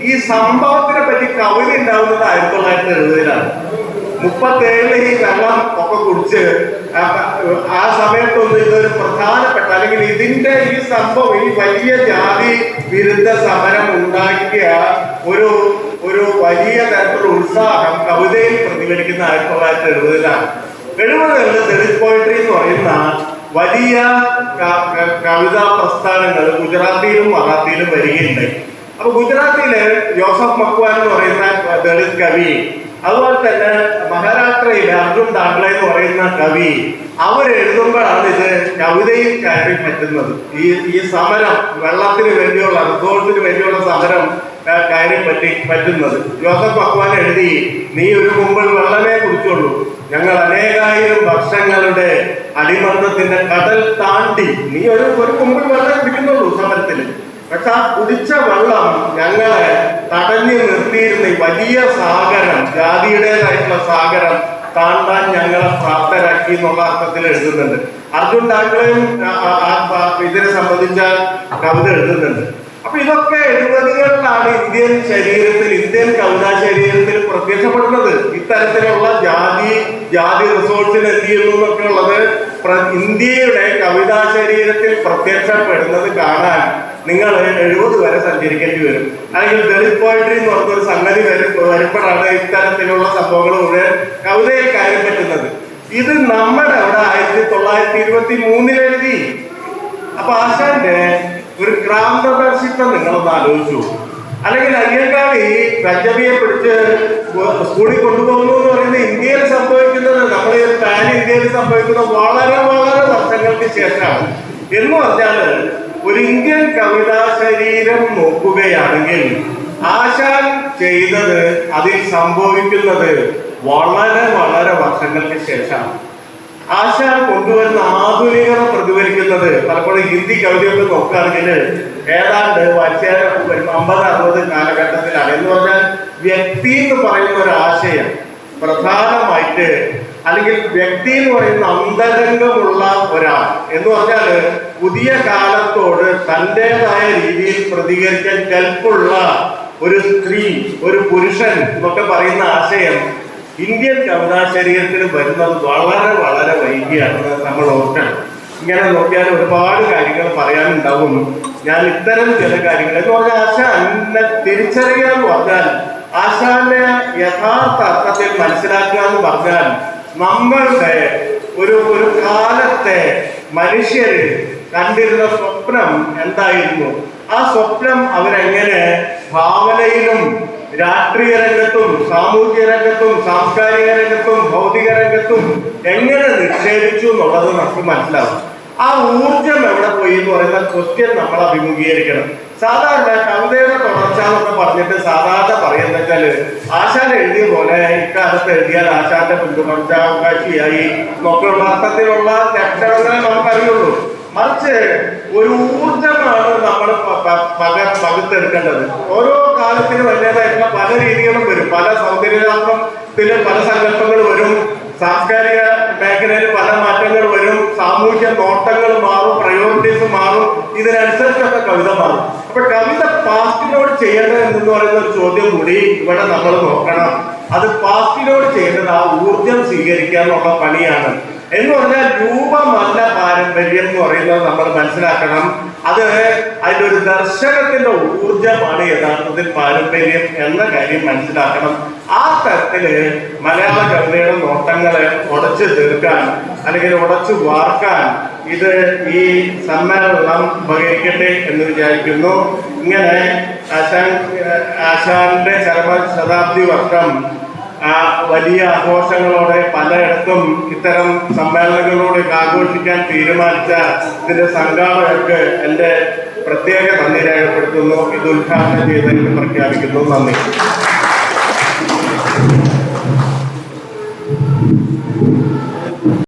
ഈ സംഭവത്തിനെ പറ്റി കവിത ഉണ്ടാവുന്നത് 1970-ലാണ്. 37 ഈ വെള്ളം ഒക്കെ കുടിച്ച് ആ സമയത്തൊന്നും ഇതൊരു പ്രധാനപ്പെട്ട, അല്ലെങ്കിൽ ഇതിന്റെ ഈ സംഭവം, ഈ വലിയ ജാതി വിരുദ്ധ സമരം ഉണ്ടാക്കിയ ഒരു വലിയ തരത്തിലുള്ള ഉത്സാഹം കവിതയിൽ പ്രതിഫലിക്കുന്ന 1970-ലാണ്. 70-കളിൽ ദളിത് പോയട്രി എന്ന് പറയുന്ന വലിയ കവിതാ പ്രസ്ഥാനങ്ങൾ ഗുജറാത്തിയിലും മറാത്തിയിലും വരികയുണ്ടായി. അപ്പൊ ഗുജറാത്തിയില് ജോസഫ് മക്വാൻ എന്ന് പറയുന്ന ദളിത് കവി, അതുപോലെ തന്നെ മഹാരാഷ്ട്രയിലെ അർജുൻ ദാംഗ്ലെ എന്ന് പറയുന്ന കവി, അവരെഴുതുമ്പോഴാണ് ഇത് കവിതയിൽ കയറി പറ്റുന്നത്. ഈ സമരം, വെള്ളത്തിന് വേണ്ടിയുള്ള, റിസോഴ്സിന് വേണ്ടിയുള്ള സമരം കയറി പറ്റുന്നത്. ജോസഫ് മക്വാൻ എഴുതി, നീ ഒരു കുമ്പിൾ വെള്ളമേ കുടിച്ചോളൂ, ഞങ്ങൾ അനേകായിരം വർഷങ്ങളുടെ അടിമർദ്ദത്തിന്റെ കടൽ താണ്ടി നീ ഒരു കുമ്പിൾ വെള്ളം കുടിക്കുന്നുള്ളൂ സമരത്തിൽ. പക്ഷെ ആ കുടിച്ച വെള്ളം ഞങ്ങളെ തടഞ്ഞു നിർത്തിയിരുന്ന വലിയ സാഗരം, ജാതിയുടേതായിട്ടുള്ള സാഗരം താണ്ടാൻ ഞങ്ങളെ പ്രാപ്തരാക്കി എന്നുള്ള അർത്ഥത്തിൽ എഴുതുന്നുണ്ട്. അർജുൻ ഠാക്കളെയും ഇതിനെ സംബന്ധിച്ച കവിത എഴുതുന്നുണ്ട്. അപ്പൊ ഇതൊക്കെ 70കളിലാണ് ഇന്ത്യൻ കവിതാ ശരീരത്തിൽ പ്രത്യക്ഷപ്പെടുന്നത്. ഇത്തരത്തിലുള്ള ജാതി റിസോഴ്സിന് എന്ത് ചെയ്യുന്നു എന്നൊക്കെ ഉള്ളത് ഇന്ത്യയുടെ കവിതാ ശരീരത്തിൽ പ്രത്യക്ഷപ്പെടുന്നത് കാണാൻ നിങ്ങൾ 70 വരെ സഞ്ചരിക്കേണ്ടി വരും. അല്ലെങ്കിൽ ദളിത് പോയട്രി എന്ന് പറഞ്ഞൊരു സംഗതി വരുമ്പോഴാണ് ഇത്തരത്തിലുള്ള സംഭവങ്ങൾ മുഴുവൻ കവിതയിൽ കാര്യം പറ്റുന്നത്. ഇത് നമ്മുടെ അവിടെ 1923 എഴുതി. അപ്പൊ ആശാന്റെ ഒരു ക്രാന്തദർശിത്വം നിങ്ങളൊന്ന് ആലോചിച്ചു. അല്ലെങ്കിൽ അയ്യങ്കാളി പഞ്ചമിയെ പിടിച്ച് സ്കൂളിൽ കൊണ്ടുപോകുന്നു എന്ന് പറയുന്നത് ഇന്ത്യയിൽ സംഭവിക്കുന്നത്, നമ്മുടെ പാൻ ഇന്ത്യയിൽ സംഭവിക്കുന്നത് വളരെ വളരെ വർഷങ്ങൾക്ക് ശേഷമാണ്. എന്ന് പറഞ്ഞാൽ ഒരു ഇന്ത്യൻ കവിതാ ശരീരം നോക്കുകയാണെങ്കിൽ ആശാൻ ചെയ്തത്, അതിൽ സംഭവിക്കുന്നത് വളരെ വളരെ വർഷങ്ങൾക്ക് ശേഷമാണ്. ആശാൻ കൊണ്ടുവരുന്ന ആധുനികത പ്രതിഫലിക്കുന്നത് പലപ്പോഴും ഹിന്ദി കവിതയൊക്കെ നോക്കുകയാണെങ്കിൽ ഏതാണ്ട് 50-60 കാലഘട്ടത്തിലാണ്. എന്ന് പറഞ്ഞാൽ വ്യക്തി എന്ന് പറയുന്ന ഒരു ആശയം പ്രധാനമായിട്ട്, അല്ലെങ്കിൽ വ്യക്തി എന്ന് പറയുന്ന അന്തരംഗമുള്ള ഒരാൾ എന്ന് പറഞ്ഞാൽ പുതിയ കാലത്തോട് തൻ്റെതായ രീതിയിൽ പ്രതികരിക്കാൻ കെൽപ്പുള്ള ഒരു സ്ത്രീ, ഒരു പുരുഷൻ എന്നൊക്കെ പറയുന്ന ആശയം ഇന്ത്യൻ കവിതാ ശരീരത്തിൽ വരുന്നത് വളരെ വളരെ വൈകിയാണെന്ന് നമ്മൾ ഓർക്കണം. ഇങ്ങനെ നോക്കിയാൽ ഒരുപാട് കാര്യങ്ങൾ പറയാനുണ്ടാവും. ഞാൻ ഇത്തരം ചില കാര്യങ്ങൾ എന്ന് പറഞ്ഞാൽ ആശാനെ തിരിച്ചറിയുക എന്ന് പറഞ്ഞാൽ, ആശാന്റെ യഥാർത്ഥ അർത്ഥത്തിൽ മനസ്സിലാക്കുക എന്ന് പറഞ്ഞാൽ, നമ്മളുടെ ഒരു കാലത്തെ മനുഷ്യര് കണ്ടിരുന്ന സ്വപ്നം എന്തായിരുന്നു, ആ സ്വപ്നം അവരെങ്ങനെ ഭാവനയിലും രാഷ്ട്രീയ രംഗത്തും സാമൂഹിക രംഗത്തും സാംസ്കാരിക രംഗത്തും ഭൗതിക രംഗത്തും എങ്ങനെ നിക്ഷേപിച്ചു എന്നുള്ളത് നമുക്ക് മനസ്സിലാവും. ആ ഊർജം എവിടെ പോയി എന്ന് പറയുന്ന ക്വസ്റ്റ്യൻ നമ്മൾ അഭിമുഖീകരിക്കണം. സാധാരണ കവിതയുടെ തുടർച്ച എന്നൊക്കെ പറഞ്ഞിട്ട് സാധാരണ പറയുന്ന വെച്ചാല് ആശാൻ എഴുതിയ പോലെ ഇക്കാലത്ത് എഴുതിയാൽ ആശാന്റെ പിന്തുടർച്ചാവകാശിയായി നോക്കിയുള്ള അർത്ഥത്തിലുള്ള ലക്ഷണങ്ങളെ നമുക്കറിയുള്ളൂ. മറിച്ച് ഒരു ഊർജമാണ് നമ്മൾ പകുത്തെടുക്കേണ്ടത്. ഓരോ കാലത്തിനും അതിൻ്റെതായിട്ടുള്ള പല രീതികളും വരും. പല സൗന്ദര്യശാസ്ത്രത്തില് പല സങ്കല്പങ്ങൾ വരും, സാംസ്കാരിക മേഖലയിൽ പല മാറ്റങ്ങൾ വരും, സാമൂഹ്യ നോട്ടങ്ങൾ മാറും, പ്രയോറിറ്റീസ് മാറും. ഇതിനനുസരിച്ചൊക്കെ കവിത മാറും. അപ്പൊ കവിത പാസ്റ്റിനോട് ചെയ്യേണ്ടത് എന്തെന്ന് പറയുന്ന ഒരു ചോദ്യം കൂടി ഇവിടെ നമ്മൾ നോക്കണം. അത് പാസ്റ്റിനോട് ചെയ്യേണ്ടത് ആ ഊർജം സ്വീകരിക്കാനുള്ള പണിയാണ്. എന്ന് പറഞ്ഞാൽ രൂപമല്ല പാരമ്പര്യം എന്ന് പറയുന്നത് നമ്മൾ മനസ്സിലാക്കണം. അതിൻ്റെ ഒരു ദർശനത്തിന്റെ ഊർജമാണ് യഥാർത്ഥത്തിൽ പാരമ്പര്യം എന്ന കാര്യം മനസ്സിലാക്കണം. ആ തരത്തില് മലയാള കവിതയുടെ നോട്ടങ്ങളെ ഉടച്ചു തീർക്കാൻ അല്ലെങ്കിൽ ഉടച്ചു വാർക്കാൻ ഇത് ഈ സമ്മേളനം ഉപകരിക്കട്ടെ എന്ന് വിചാരിക്കുന്നു. ഇങ്ങനെ ആശാന്റെ ചരമശതാബ്ദി വർഷം വലിയ ആഘോഷങ്ങളോടെ പലയിടത്തും ഇത്തരം സമ്മേളനങ്ങളോട് ആഘോഷിക്കാൻ തീരുമാനിച്ച ഇതിന്റെ സംഘാടകർക്ക് എൻ്റെ പ്രത്യേക നന്ദി രേഖപ്പെടുത്തുന്നു. ഇത് ഉദ്ഘാടനം ചെയ്തതിന് പ്രഖ്യാപിക്കുന്നു. നന്ദി.